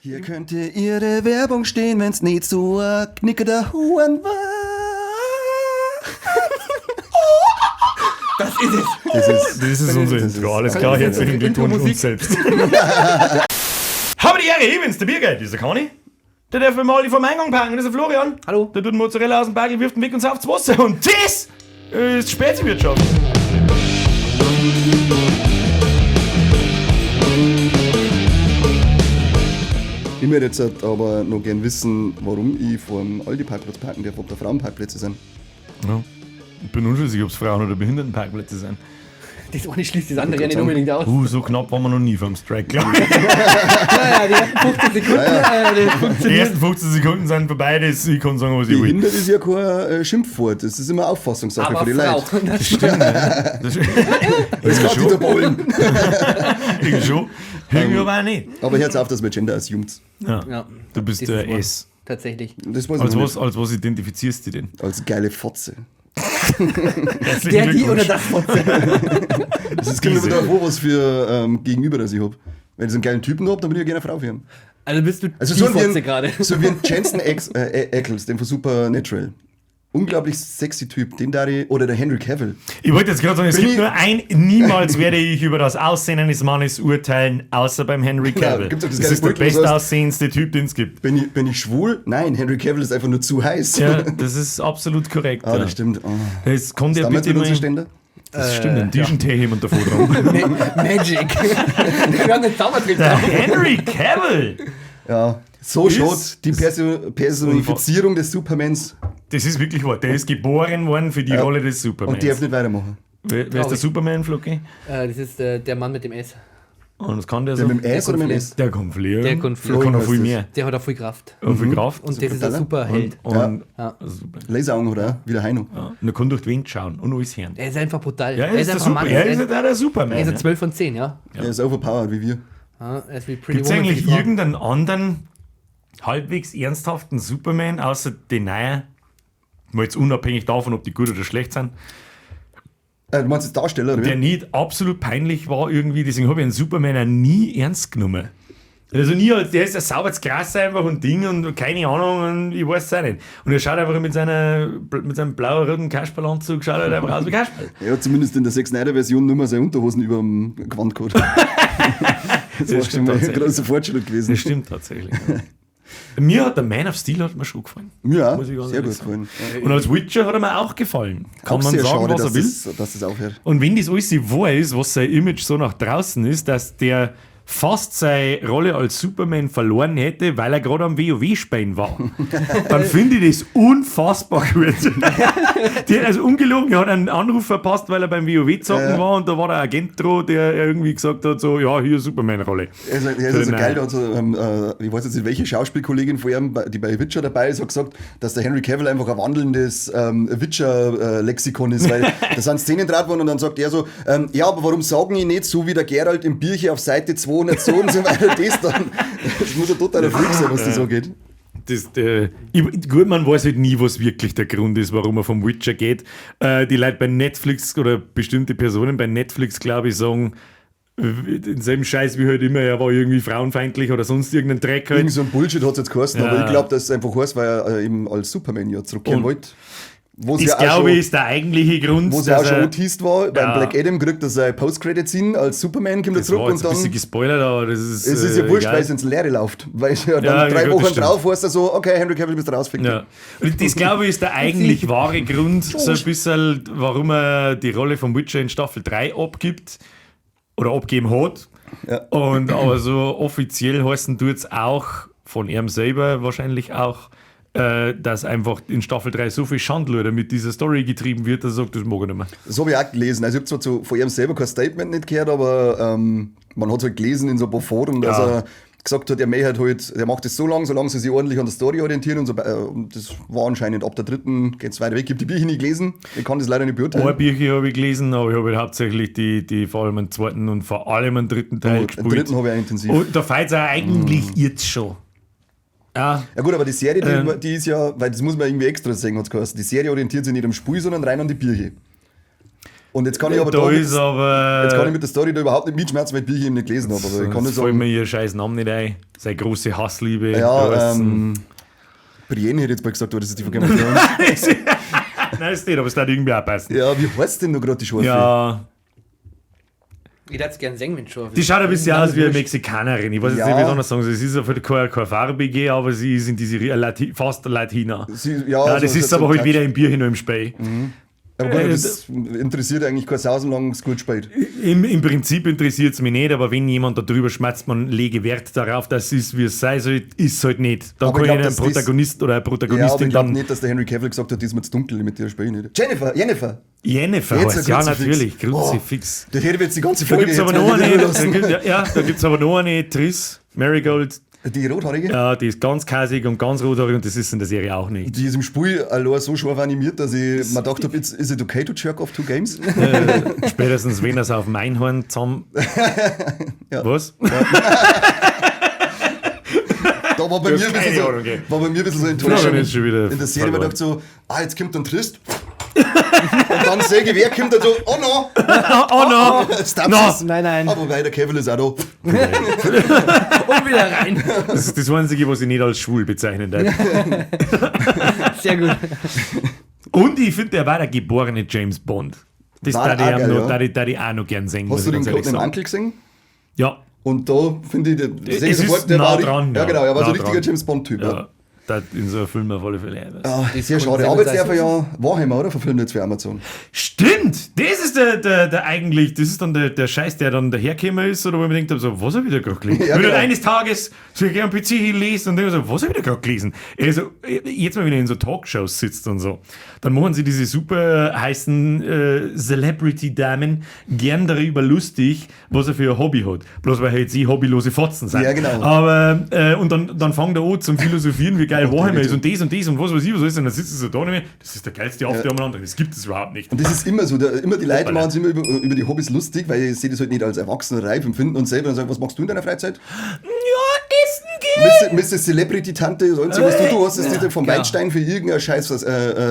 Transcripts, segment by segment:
Hier könnte Ihre Werbung stehen, wenn's nicht so ein Knicker der Huren war. Das ist es. Das ist unser Intro. Alles klar, herzlichen Glückwunsch uns selbst. Habe die Ehre, ich bin's, der Biergeld, dieser Conny. Der darf mir mal die vom Eingang packen, das ist der Florian. Hallo. Der tut Mozzarella aus dem Bagel, wirft den Weg und aufs Wasser. Und das ist Speziwirtschaft. Ich möchte jetzt aber noch gern wissen, warum ich vor dem Aldi-Parkplatz parken darf, ob da Frauenparkplätze sind. Ja. Ich bin unschlüssig, ob es Frauen- oder Behindertenparkplätze sind. Das eine schließt das andere ja nicht unbedingt aus. So knapp waren wir noch nie vom Strike, glaube ich. Naja, die ersten 15 Sekunden, das funktioniert. Die ersten 15 Sekunden sind vorbei, ich kann sagen, was ich will. Behindert ist ja kein Schimpfwort, das ist immer Auffassungssache Aber für die Frau. Leute. Das Stimmt, ne? Das kann schon. Dieter Bohlen. Irgendwie schon. Irgendwie aber auch nicht. Aber hört auf, dass wir Gender assumed. Ja. Ja, Du bist das der ist wahr. S. Tatsächlich. Das weiß Als ich was, nicht. als was identifizierst du dich denn? Als geile Fotze. Herzlichen Der, die oder Glückwunsch. das Fotze. Das ist genau wieder was für Gegenüber, das ich hab. Wenn ich so einen geilen Typen hab, dann bin ich ja gerne Frau für ihn. Also bist du Also die so wie Fotze gerade. so wie ein Jensen Ackles, den von Supernatural. Unglaublich sexy Typ, den da oder der Henry Cavill. Ich wollte jetzt gerade sagen, es Bin gibt ich- nur niemals werde ich über das Aussehen eines Mannes urteilen, außer beim Henry Cavill. gibt's auch das das geile ist der Bild, wo du sagst- bestaussehendste Typ, den es gibt. Bin ich schwul? Nein, Henry Cavill ist einfach nur zu heiß. Ja, das ist absolut korrekt. Ah, ja. das stimmt. Oh. Das kommt ja Damals bitte mit unseren mal. Ständer? Das stimmt, ein Dischentee jemand davor dran. Magic. Wir haben den Zaubertrick Der drauf. Henry Cavill! Ja, so Ist- schaut die Personifizierung des Supermans Das ist wirklich wahr. Der ist geboren worden für die Ja. Rolle des Supermans. und darf nicht weitermachen. Wer ist der Traurig. Superman, Floki? Das ist der Mann mit dem S. Und was kann der Der so? mit dem S oder mit dem S? Der kann fliegen. Der kann fliegen. Der kann noch heißt viel das. mehr. Der hat auch viel Kraft. Und viel Kraft. Und das ist ein Superheld. Und Ja. super. Laseraugen hat er auch, wie der Heino. Ja. Und er kann durch die Wind schauen und alles hören. Er ist einfach brutal. Ja, er ist der einfach Super. Mann. Er ist ja der Superman. Er ist ein ja. 12 von 10, ja. Er ist overpowered wie wir. Ja, er ist wie Pretty Gibt es Woman für eigentlich die Frau. irgendeinen anderen halbwegs ernsthaften Superman, außer den neuen? Mal jetzt unabhängig davon, ob die gut oder schlecht sind, Du meinst jetzt Darsteller, oder der wie? nicht absolut peinlich war irgendwie, deswegen habe ich einen Superman auch nie ernst genommen. Also nie, der ist ein sauberes Gras einfach und Ding und keine Ahnung und ich weiß es auch nicht. Und er schaut einfach mit seinem blau-roten Kasperlanzug, schaut halt einfach aus wie Kasperl. Er hat zumindest in der Zack Snyder-Version nur mal seine Unterhosen über dem Gewand gehabt. Das war schon stimmt mal ein tatsächlich. großer Fortschritt gewesen. Das stimmt tatsächlich. Mir hat der Man of Steel hat mir schon gefallen. Ja, Muss ich ganz sehr ehrlich gut sagen. gefallen. Ja. Und als Witcher hat er mir auch gefallen. Kann Auch man sehr sagen, schade, was er will. dass das aufhört. Und wenn das alles so wahr ist, was sein Image so nach draußen ist, dass der fast seine Rolle als Superman verloren hätte, weil er gerade am WoW-Spielen war, dann finde ich das unfassbar gut. Also ungelogen, er hat einen Anruf verpasst, weil er beim WoW-Zocken war und da war der Agent dran, der irgendwie gesagt hat, so, ja, hier Superman-Rolle. Er ist also Nein. geil, da hat so, ich weiß jetzt nicht, welche Schauspielkollegin von ihm, die bei Witcher dabei ist, hat gesagt, dass der Henry Cavill einfach ein wandelndes Witcher-Lexikon ist, weil da sind Szenen drauf worden und dann sagt er so, ja, aber warum sagen die nicht so wie der Geralt im Bierchen auf Seite 2 nicht so und so weiter, das dann. Das muss ein totaler Freak sein, was das so geht. Gut, man weiß halt nie, was wirklich der Grund ist, warum er vom Witcher geht. Die Leute bei Netflix oder bestimmte Personen bei Netflix, glaube ich, sagen, denselben Scheiß wie halt immer, er war irgendwie frauenfeindlich oder sonst irgendein Dreck halt. Irgend so ein Bullshit hat es jetzt geheißen, Ja. aber ich glaube, dass es einfach heißt, weil er eben als Superman ja zurückkehren Und wollte. Wo es Das, ja auch glaube ich, schon, ist der eigentliche Grund. wo es ja auch dass schon er- angeteased war, beim Ja. Black Adam kriegt er seine Post-Credit-Scene als Superman, kommt er Das zurück war und jetzt ein bisschen dann. gespoilert, aber das ist. Es ist ja wurscht, egal. weil es ins Leere läuft. Weil ja dann Ja, 3 gut, Wochen das stimmt. drauf heißt er so, okay, Henry Cavill bist rausficken. Ja. Und das, glaube ich, ist der eigentlich wahre Grund, so ein bisschen, warum er die Rolle von Witcher in Staffel 3 abgibt oder abgeben hat. Ja. Und aber so offiziell heißen tut es auch von ihm selber wahrscheinlich auch, dass einfach in Staffel 3 so viel Schandluder mit dieser Story getrieben wird, dass er sagt, das mag er nicht mehr. Das habe ich auch gelesen. Also ich habe zwar von ihm selber kein Statement nicht gehört, aber man hat es halt gelesen in so ein paar Foren, dass Ja. er gesagt hat, er macht das so lange sie sich ordentlich an der Story orientieren und so. Und das war anscheinend ab der 3. geht es weiter weg. Ich habe die Bücher nicht gelesen, ich kann das leider nicht beurteilen. Ein Bücher habe ich gelesen, aber ich habe halt hauptsächlich die vor allem den zweiten und vor allem den dritten Teil Den gespielt. dritten habe ich auch intensiv. Und da fällt es auch eigentlich jetzt schon. Ja, Ja gut, aber die Serie, die ist ja, weil das muss man irgendwie extra sagen, hat's geheißen. Die Serie orientiert sich nicht am Spiel, sondern rein an die Birche. Und jetzt kann ich aber da mit, ist aber. jetzt kann ich mit der Story da überhaupt nicht mitschmerzen, weil ich eben nicht gelesen habe. Aber ich kann nur Jetzt fällt sagen, mir ihr scheiß Namen nicht ein. Seine große Hassliebe. ja, Brienne hätte jetzt mal gesagt, aber das ist die von Game of Thrones. Nein, ist nicht, aber es darf irgendwie auch passen. Ja, wie heißt denn da gerade die Schwarze? Ja, Ich hätte es gerne singen, wenn schon. die schaut ein bisschen aus wie eine Mexikanerin. Ich weiß jetzt Ja. nicht, wie ich es anders sagen soll. Sie ist auf jeden Fall keine farbige, aber sie ist in diese fast Latina. Ja, Das ist aber halt weder im Bier noch im Spey. Aber gut, das interessiert eigentlich kein Sausenlang, es gut spät. Im Prinzip interessiert es mich nicht, aber wenn jemand darüber schmerzt, man lege Wert darauf, dass es ist, wie es sein soll, ist es halt nicht. Dann Aber kann ich ich glaub, einen dass das- Protagonist oder eine Ja, aber Protagonistin ich glaube dann. nicht, dass der Henry Cavill gesagt hat, das ist mir zu dunkel, mit dir spiele ich nicht. Jennifer! Jennifer Jetzt heißt, ein ja Kruzifix. natürlich, Kruzifix. Das hätte ich jetzt die ganze Da Folge gibt es aber jetzt noch nicht eine, lassen. da gibt's aber noch eine Triss, Marigold, Die Rothaarige? ja, die ist ganz kasig und ganz rothaarig und das ist in der Serie auch nicht. Die ist im Spiel allein so scharf animiert, dass ich mir gedacht habe, ist it okay to jerk off 2 games? Spätestens wenn er es auf dem Einhorn zusammen. Ja. Was? Da war bei, Du mir hast ein bisschen keine so, Ahnung, gell? war bei mir ein bisschen so Florian enttäuschend. ist schon wieder In der Serie man verloren. dachte so, jetzt kommt ein Trist. Und dann sehe ich, wer kommt da so, oh no! Oh no! Jetzt darfst No. du's. Nein. Aber weil der Cavill ist auch da. Und wieder rein. Das ist das Einzige, was ich nicht als schwul bezeichnen darf. Sehr gut. Und ich finde, der war der geborene James Bond. Das War darf ich, auch geil, noch, ja. darf ich auch noch gern sehen. muss Hast du ich den ganz ehrlich Goldenen sagen. Ankel gesehen? Ja. Und da finde ich, Es sehe ich ist sofort, der nah war dran, ja, ja. genau, er war so Nah ein richtiger dran. James Bond-Typ. Ja. Ja. Das in so einem Film auf alle Fälle. Ah, Das sehr kann schade. sehr Aber gut jetzt darf er sein. ja Warhammer, oder? Verfilmt jetzt für Amazon. Stimmt! Das ist der eigentlich, das ist dann der Scheiß, der dann dahergekommen ist, oder wo ich mir denkt, so, was hab ich da gerade gelesen? Ja, Wenn genau. du eines Tages so ich am PC hinlest und denke so, was hab ich da gerade gelesen? Also, jetzt mal, wenn ihr in so Talkshows sitzt und so, dann machen sie diese super heißen Celebrity-Damen gern darüber lustig, was er für ein Hobby hat. Bloß weil halt sie hobbylose Fotzen sind. Ja, genau. Aber, und dann fangen da an zum Philosophieren, wie geil Warhammer bitte. ist und das und was weiß ich, was ist, und dann sitzen sie da nicht mehr, das ist der geilste After am anderen, das gibt es überhaupt nicht. Und das ist immer so. Immer die Leute machen sich immer über die Hobbys lustig, weil ich sehe das halt nicht als Erwachsener reif empfinden und selber dann sagen, was machst du in deiner Freizeit? Ja, essen gehen! Mr. Celebrity-Tante, so was du hast, ist dir vom genau. Weinstein für irgendeine scheiß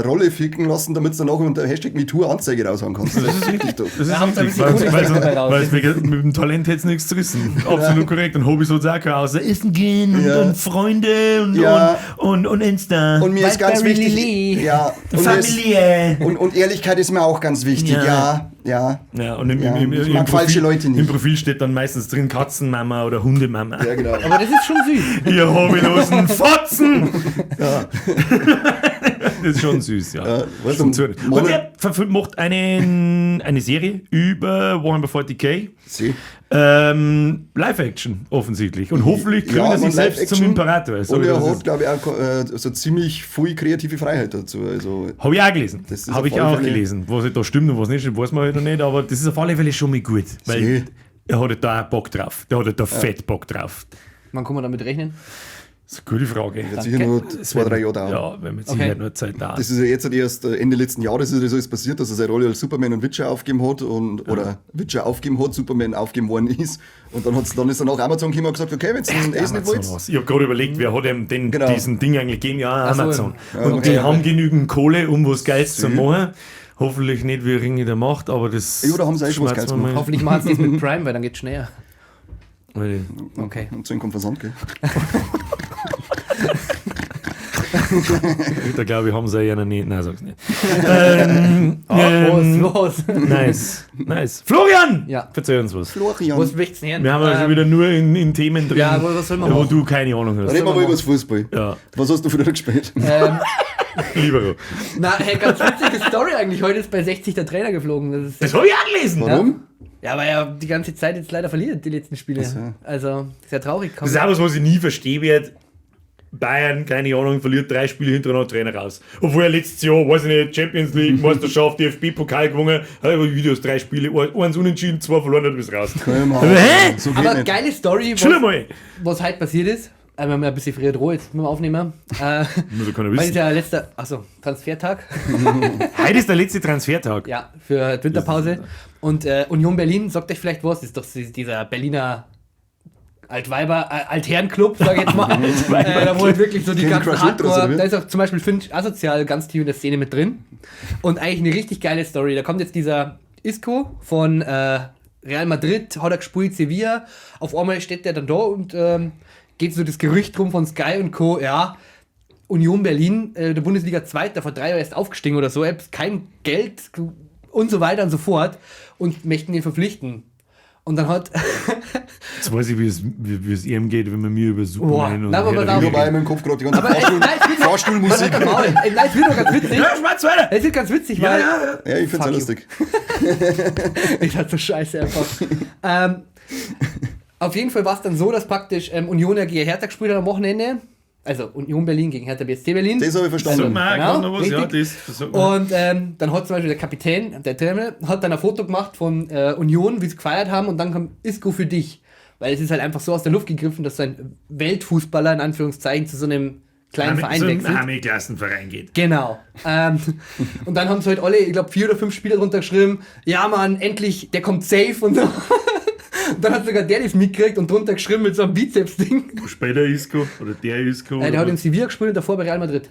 Rolle ficken lassen, damit du danach unter Hashtag MeToo Anzeige raushauen kannst. Das ist richtig doof. Das ist Wir haben da ein richtig, bisschen Kohle dabei raus. weil mit dem Talent hätte es nichts zu rissen. Absolut korrekt. Und Hobbys hat es auch kein außer Essen gehen und, Ja. und Freunde und, Ja. und Insta. Und mir ist ganz Wildberry wichtig. Lily. Ja, und, mir ist, Familie. und Ehrlichkeit ist mir auch ganz wichtig. Ja. Ja. Ja, und Ja, ich mag falsche Leute nicht. Im Profil steht dann meistens drin Katzenmama oder Hundemama. Ja, genau. Aber das ist schon süß. Ihr hobbylosen Fotzen! Das ist schon süß, ja. Ja, weißt du, Funktioniert. Und Monat- er macht eine Serie über Warhammer 40k. See. Live-Action offensichtlich. Und hoffentlich krönt er sich man selbst zum Live-Action. Imperator. So Und wie er das hat, ist. glaube ich, auch so ziemlich viel kreative Freiheit dazu. Also, Habe ich auch gelesen. Das ist Habe auf ich alle auch Fälle- gelesen. Was halt da stimmt und was nicht, weiß man halt noch nicht. Aber das ist auf alle Fälle schon mal gut. Weil See. er hat halt da auch Bock drauf. Der hat halt da fett Bock drauf. Wann kann man damit rechnen? Das ist eine gute Frage. wird sicher nur 2-3 Jahre dauern. Ja, wenn man Okay. Sicherheit nur Zeit da. Das ist ja jetzt erst Ende letzten Jahres ist das alles passiert, dass er seine Rolle als Superman und Witcher aufgegeben hat oder Witcher aufgegeben hat, Superman aufgegeben worden ist. Und dann ist dann auch Amazon gekommen und gesagt, okay, wenn es einen Ace nicht wollt, Ich habe gerade überlegt, wer hat ihm Genau. diesen Ding eigentlich gegeben? Ja, Ach so. Amazon. Ja, Und okay. die haben genügend Kohle, um was Geiles zu machen. Hoffentlich nicht wie Ringe der Macht, aber das. Ja, da haben sie eigentlich schon was schmerzt Geiles mir gemacht. mal. Hoffentlich machen sie das mit Prime, weil dann geht's schneller. Weil- Okay. und zu ihm kommt Versand, gell? Da glaube ich, haben sie ja noch nicht. Nein, sag's nicht. Was? Nice. Florian! Ja. Verzeih uns was. Florian. Was möchtest du denn? Wir haben ja schon wieder nur in Themen drin, Ja, aber was soll man wo machen? du keine Ahnung hast. Reden wir mal über das Fußball. Ja, Was hast du für dich gespielt? lieber. Na, hey, ganz witzige Story eigentlich. Heute ist bei 60 der Trainer geflogen. Das ist, Das habe ich auch gelesen. Warum? ja, weil er die ganze Zeit jetzt leider verliert, die letzten Spiele. Also, sehr traurig. Das ist auch was ich nie verstehen werde. Bayern, keine Ahnung, verliert 3 Spiele hintereinander Trainer raus. Obwohl er letztes Jahr, weiß ich nicht, Champions League, Meisterschaft, DFB-Pokal gewonnen, hat aber Videos, 3 Spiele, 1 unentschieden, 2 verloren, hat bis raus. Hä? So geht Aber nicht. geile Story, Schon mal. was heute passiert ist. Wir haben ja ein bisschen früher Ruhe jetzt mit dem Aufnehmen. Muss ja keiner Weil ist wissen. ja letzter, achso, Transfertag. Heute ist der letzte Transfertag. Ja, für die Winterpause. Und Union Berlin, sagt euch vielleicht was, ist doch dieser Berliner Altherrenclub, sag ich jetzt mal. Da wo halt wirklich so die Candy ganzen Crush Ultras, Hardcore, oder wie? da ist auch zum Beispiel Finch Asozial ganz tief in der Szene mit drin. Und eigentlich eine richtig geile Story. Da kommt jetzt dieser Isco von Real Madrid, hat er gespielt, Sevilla. Auf einmal steht der dann da und geht so das Gerücht rum von Sky und Co. Ja, Union Berlin, der Bundesliga Zweiter, vor 3 Jahren erst aufgestiegen oder so, kein Geld und so weiter und so fort und möchten ihn verpflichten. Und dann hat... Jetzt weiß ich, wie es ihm geht, wenn man mir über Superman und nein, aber Herr der da- Ringe Ich habe in meinem Kopf gerade die ganze Aber Fahrstuhlmusik. Nein, es wird doch ganz witzig. Ja, schwarz weiter! Es wird ganz witzig, weil... Ja, ich find's ja Fuck lustig. Ich hatte so scheiße einfach. Auf jeden Fall war es dann so, dass praktisch Union ja gegen Hertha gespielt hat am Wochenende. Also Union Berlin gegen Hertha BSC Berlin. Das habe ich verstanden. Sag mal, Genau, kann noch was? Ja, richtig. das sag mal. Und dann hat zum Beispiel der Kapitän, der Trainer, hat dann ein Foto gemacht von Union, wie sie gefeiert haben, und dann kam Isco für dich. Weil es ist halt einfach so aus der Luft gegriffen, dass so ein Weltfußballer in Anführungszeichen zu so einem kleinen Verein so ein wechselt. Armeeklassenverein geht. Genau. Und dann haben sie halt alle, ich glaube 4 oder 5 Spieler drunter geschrieben, ja Mann, endlich, der kommt safe und so. Und dann hat sogar der das mitgekriegt und drunter geschrieben mit so einem Bizeps-Ding. Später Isco oder der Isco. Der hat in Sevilla gespielt und davor bei Real Madrid.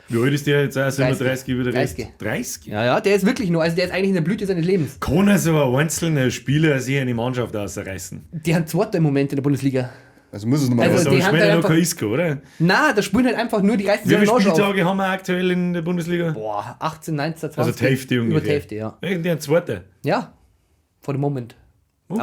Wie alt ist der jetzt? 37 über der 30. 30? Ja, der ist wirklich nur, also der ist eigentlich in der Blüte seines Lebens. Kann er so ein einzelner Spieler sich eine Mannschaft ausreißen? Die haben Zweiter im Moment in der Bundesliga. Also muss es nochmal Also Also die aber haben später da noch einfach- kein Isco, oder? Na, da spielen halt einfach nur die reißen Wie viele sich einen Arsch auf. Spieltage haben wir aktuell in der Bundesliga? Boah, 18, 19, 20. Also die Hälfte ungefähr. Über die Hälfte, ja. Der zweite. Ja, vor dem Moment. Oh.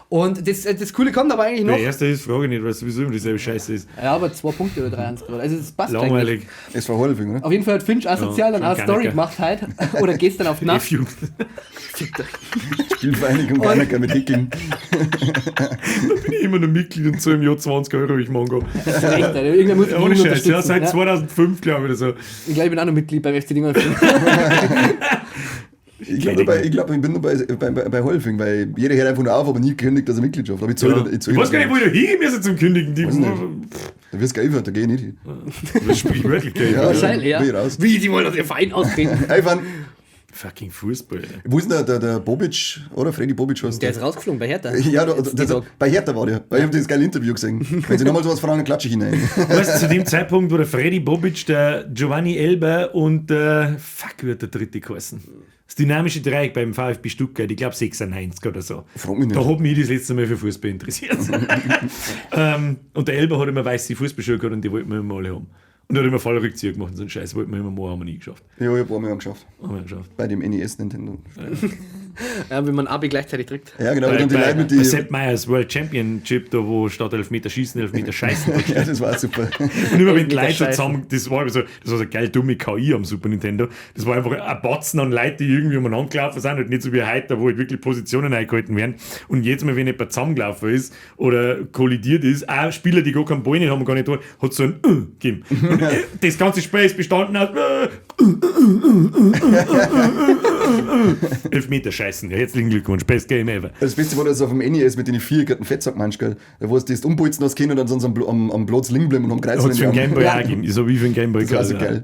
Und das Coole kommt aber eigentlich noch. Der erste ist, frage ich nicht, was sowieso immer dieselbe Scheiße ist. Ja, aber 2 Punkte oder 3-1 gerade. Also das passt Langweilig. eigentlich. Es war Holfing, oder? Auf jeden Fall hat Finch asozial Ja, dann eine schon Story Garniker. gemacht halt. Oder gehst dann auf Nacht. F-Jugend. Spielvereinigung Garniker mit Hickeln. Bin ich immer noch Mitglied und so im Jahr 20 Euro, ich Mango. Hast du recht, Alter. Irgendwer muss Ja, ohne ihn Scheiß, ja, unterstützen, seit ja. 2005, glaube ich, oder so. Ich glaube, ich bin auch noch Mitglied beim FC Dingolfing. Ich glaube, ich bin nur bei Holfing, weil jeder hört einfach nur auf, aber nie gekündigt, dass er Mitgliedschaft. Aber ich Ja. zahle Ich weiß gar nicht, wo ich da hingehen müssen zum Kündigen. Die Weiß nicht. Da wirst du geil, da geh ich nicht hin. Das sprichwörtlich gell? Ja. Wahrscheinlich, ja. bin ich raus. Wie, sie wollen aus ihrem Verein austreten. Einfach, Fucking Fußball. Alter. wo ist denn der Bobic, oder? Freddy Bobic heißt Der ist rausgeflogen bei Hertha. Ja, Jetzt die Tag. bei Hertha war der. Weil ich habe das geile Interview gesehen. Wenn sie nochmal sowas fragen, dann klatsche ich hinein. Weißt du, zu dem Zeitpunkt, wo der Freddy Bobic, der Giovanni Elber und fuck, wird der dritte geheißen. Das dynamische Dreieck beim VfB Stuttgart, ich glaube 96 oder so. Frag mich nicht. Da hat mich das letzte Mal für Fußball interessiert. Und der Elber hat immer weiße Fußballschuhe gehabt und die wollten wir immer alle haben. Und er hat immer Fallrückzieher gemacht und so einen Scheiß wollten wir immer machen, haben wir nie geschafft. Ja, ich habe einmal geschafft. Haben wir geschafft. Bei dem NES Nintendo. Ja, wenn man AB gleichzeitig drückt. Ja, genau. Und dann die Leute mit Bei die. Sepp Meyers World Championship, da wo statt Elfmeter schießen, Elfmeter scheißen. Ja, das war super. Und immer wenn die Elfmeter Leute so scheißen. zusammen, das war so eine geil dumme KI am Super Nintendo. Das war einfach ein Batzen an Leuten, die irgendwie umeinander gelaufen sind und nicht so wie heute, wo halt wirklich Positionen eingehalten werden. Und jedes Mal, wenn jemand zusammengelaufen ist oder kollidiert ist, auch Spieler, die gar keinen Ball nicht haben, gar nicht tun, hat so ein gegeben. Und das ganze Spiel ist bestanden aus Elfmeter scheißen. Ja, herzlichen Glückwunsch, best game ever. Das Beste war das auf dem NES mit den 4 Fettsack manchmal, wo es das umputzen hast können und dann sonst am Platz liegen bleiben und am Kreis Hat es für einen Gameboy Ja. auch gegeben. So wie für einen Gameboy. Das war so geil.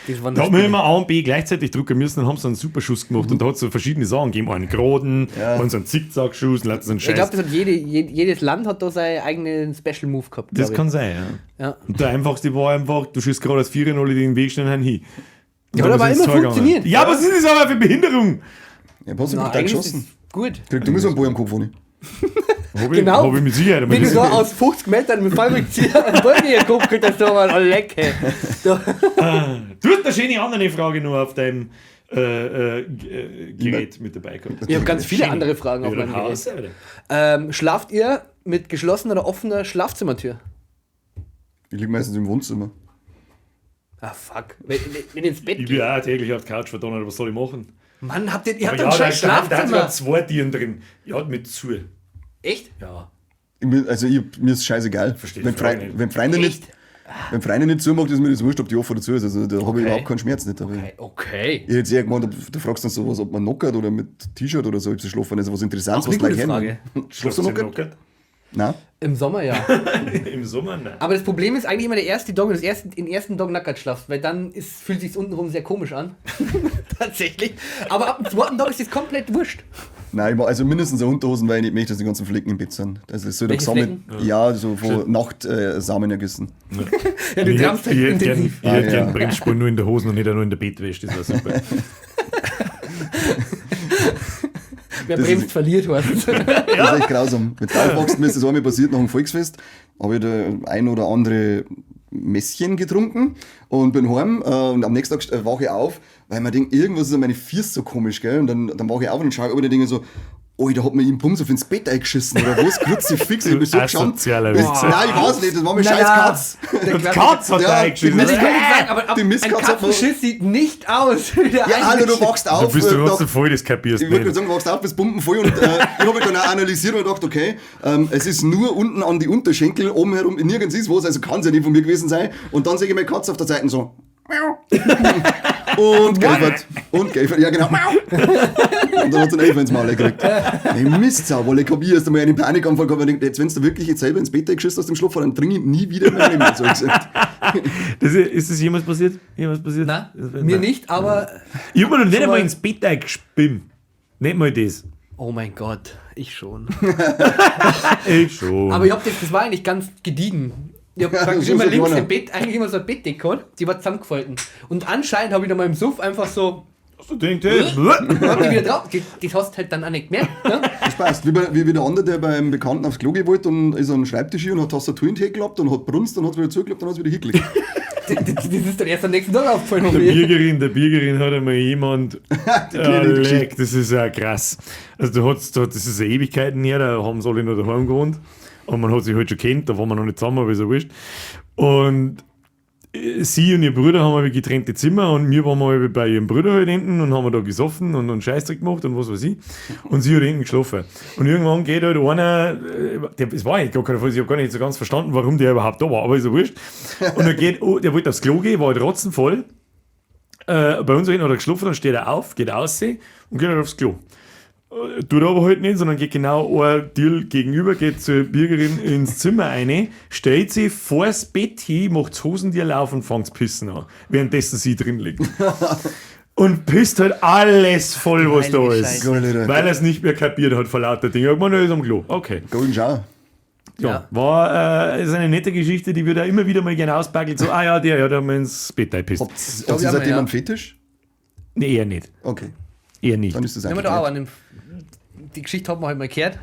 Das waren Da das haben wir Spiele. immer A und B gleichzeitig drücken müssen und haben so einen Superschuss gemacht und da hat es so verschiedene Sachen gegeben. Einen geraden, einen so einen Zickzack-Schuss, und so einen Ich Scheiß. glaube, das hat jedes Land hat da seinen eigenen Special Move gehabt. Das glaub kann sein, ja. Ja. Und der einfachste war einfach, du schießt gerade als 4 alle, die den Weg stehen, hin. Und Ja, dann hat aber ist es immer ins Tor funktioniert. gegangen. Ja, aber was ist das aber für Behinderung? Ja, hast du Na, brutal eigentlich ist geschossen. es gut. Krieg du mir so einen Ball am Kopf, ohne. Genau. Hab ich mit Sicherheit. aber Wenn du das- da aus 50 Metern mit Fallrückzieher einen Ball in den Kopf kriegst, dann ist da mal leck. Hey. Da- Du hast eine schöne andere Frage nur auf deinem Gerät mit dabei gehabt. Ich habe ganz viele Schön. andere Fragen auf Ja, meinem Haus, Gerät. Alter. Schlaft ihr mit geschlossener oder offener Schlafzimmertür? Ich liege meistens im Wohnzimmer. Ah, fuck. Wenn ihr ins Bett Ich geht. bin auch täglich auf der Couch verdonnert, was soll ich machen? Mann, ihr habt Aber doch ein scheiß da hat Schlafzimmer. 2 Tieren drin. Ja, mit zu. Echt? Ja. Mir ist scheißegal. Verstehe Wenn, die Frage nicht. wenn Freunde Echt? Wenn Freunde nicht zumacht, ist mir das wurscht, ob die offen oder zu ist. Also da habe Okay. ich überhaupt keinen Schmerz nicht. Aber Okay. ich hätte jetzt eher gemeint, du fragst dann sowas, ob man knockert oder mit T-Shirt oder so, ob sie schlafen. Also was Interessantes, Auch was eine gleich gute hin. Frage. Schlafst du knockert? Nein. Im Sommer ja. Im Sommer, nein. Aber das Problem ist eigentlich immer der erste Dog, wenn du den ersten Dog nackert schlafst, weil dann fühlt sich untenrum sehr komisch an. Tatsächlich. Aber ab dem zweiten Dog ist das komplett wurscht. Nein, also mindestens eine Unterhosen, weil ich nicht möchte, dass die ganzen Flecken im Bett sind. Also es soll doch Welche gesammelt. Ja, so von Nachtsamen ergüssen. Ja, du trampst halt Ich hätte gern intensiv. gern ja. Bremsspuren nur in der Hose und nicht nur in der Bettwäsche. Das war super. Wer Das bremst, ist- verliert, heißt es. Das ist echt grausam. Mit aufwachsen, mir ist das einmal passiert nach dem Volksfest. Habe ich da ein oder andere Messchen getrunken und bin heim. Und am nächsten Tag wache ich auf, weil man denkt, irgendwas ist an meine Füße so komisch, gell? Und dann wache ich auf und schaue über die Dinge so, oh, da hat mir im Bums auf ins Bett eingeschissen oder was? Kruzifix, ich hab mich so geschaut. Asozialer Das- Witz. Nein, ich weiß nicht, das war mir Nein, scheiß nein. Katz. Und Katz hat Ja, da eingeschissen. Also ich kann nicht sagen, aber Die ein Misskatze hat man- Katzenschiss sieht nicht aus wie der Ja, hallo, du eigentliche. wachst Du auf. bist da- trotzdem voll, das kapierst Ich würde nicht. sagen, du wachst auf, bist pumpenvoll und ich habe dann auch analysiert und gedacht, okay, es ist nur unten an die Unterschenkel, oben herum nirgends ist was, also kann es ja nicht von mir gewesen sein. Und dann sehe ich meine Katze auf der Seite so. Und Gelfert. Und Gelfert, ja genau. Und dann hat sie einen Elfer ins Maul gekriegt. Ey, Mistsau, weil ich habe erst einmal einen Panikanfall gehabt und gedacht, jetzt, wenn du wirklich jetzt selber ins Bett geschissen aus dem Schlupf, dann trinke ich nie wieder in meinem Leben. So gesagt. Ist das jemals passiert? Jemals passiert? Nein, Nein. mir nicht, aber Ich hab mir noch nicht Schon einmal mal- ins Bett eingespimmt. Nicht mal das. oh mein Gott, ich schon. Ich schon. Aber ich hab das war eigentlich ganz gediegen. Ich hab praktisch so immer ist ja links keiner. im Bett, eigentlich immer so ein Bettdecke gehabt, die war zusammengefalten. Und anscheinend habe ich dann mal im Suff einfach so, du denkst, hey, hab die wieder drauf, das hast du halt dann auch nicht gemerkt, ne? Das passt. Wie der andere, der beim Bekannten aufs Klo gehen wollte und ist an den Schreibtisch hier und hat Tastatur in die Hand geklappt und hat brunst und hat wieder zugeklappt und hat es wieder hingelegt. Das ist dann erst am nächsten Tag aufgefallen. der Wie. Bürgerin hat einmal jemand. kleine Leck, das ist ja krass. Also, das ist ja Ewigkeiten her, da haben sie alle noch daheim gewohnt. Und man hat sich halt schon kennt, da waren wir noch nicht zusammen, aber ist ja wurscht. Und sie und ihr Bruder haben aber getrennte Zimmer und wir waren mal bei ihrem Bruder halt hinten und haben da gesoffen und Scheißdreck gemacht und was weiß ich. Und sie hat hinten geschlafen. Und irgendwann geht halt einer, es war eigentlich gar keiner Fall, ich habe gar nicht so ganz verstanden, warum der überhaupt da war, aber ist ja wurscht. Und dann geht, der wollte aufs Klo gehen, war halt ratzenvoll. Bei uns hinten hat er geschlafen, dann steht er auf, geht raus und geht halt aufs Klo. Tut aber halt nicht, sondern geht genau ein Deal gegenüber, geht zur Bürgerin ins Zimmer rein, stellt sie vors Bett hin, macht das Hosendiel auf und fängt pissen an, währenddessen sie drin liegt. Und pisst halt alles voll, was da Heilige ist. Scheiße. Geil, Alter. Weil er es nicht mehr kapiert hat vor lauter Dingen. Ich meine, er ist am Klo. Okay. Golden Shower. Ja. War ist eine nette Geschichte, die wird da immer wieder mal gerne auspackelt. So, der hat einmal ins Bett eingepisst. Hat sie Ja, seitdem ja. einen Fetisch? Nee, eher nicht. Okay, Eher nicht. dann ist das Ja, einfach. aber da auch an dem, die Geschichte hat man halt mal gehört.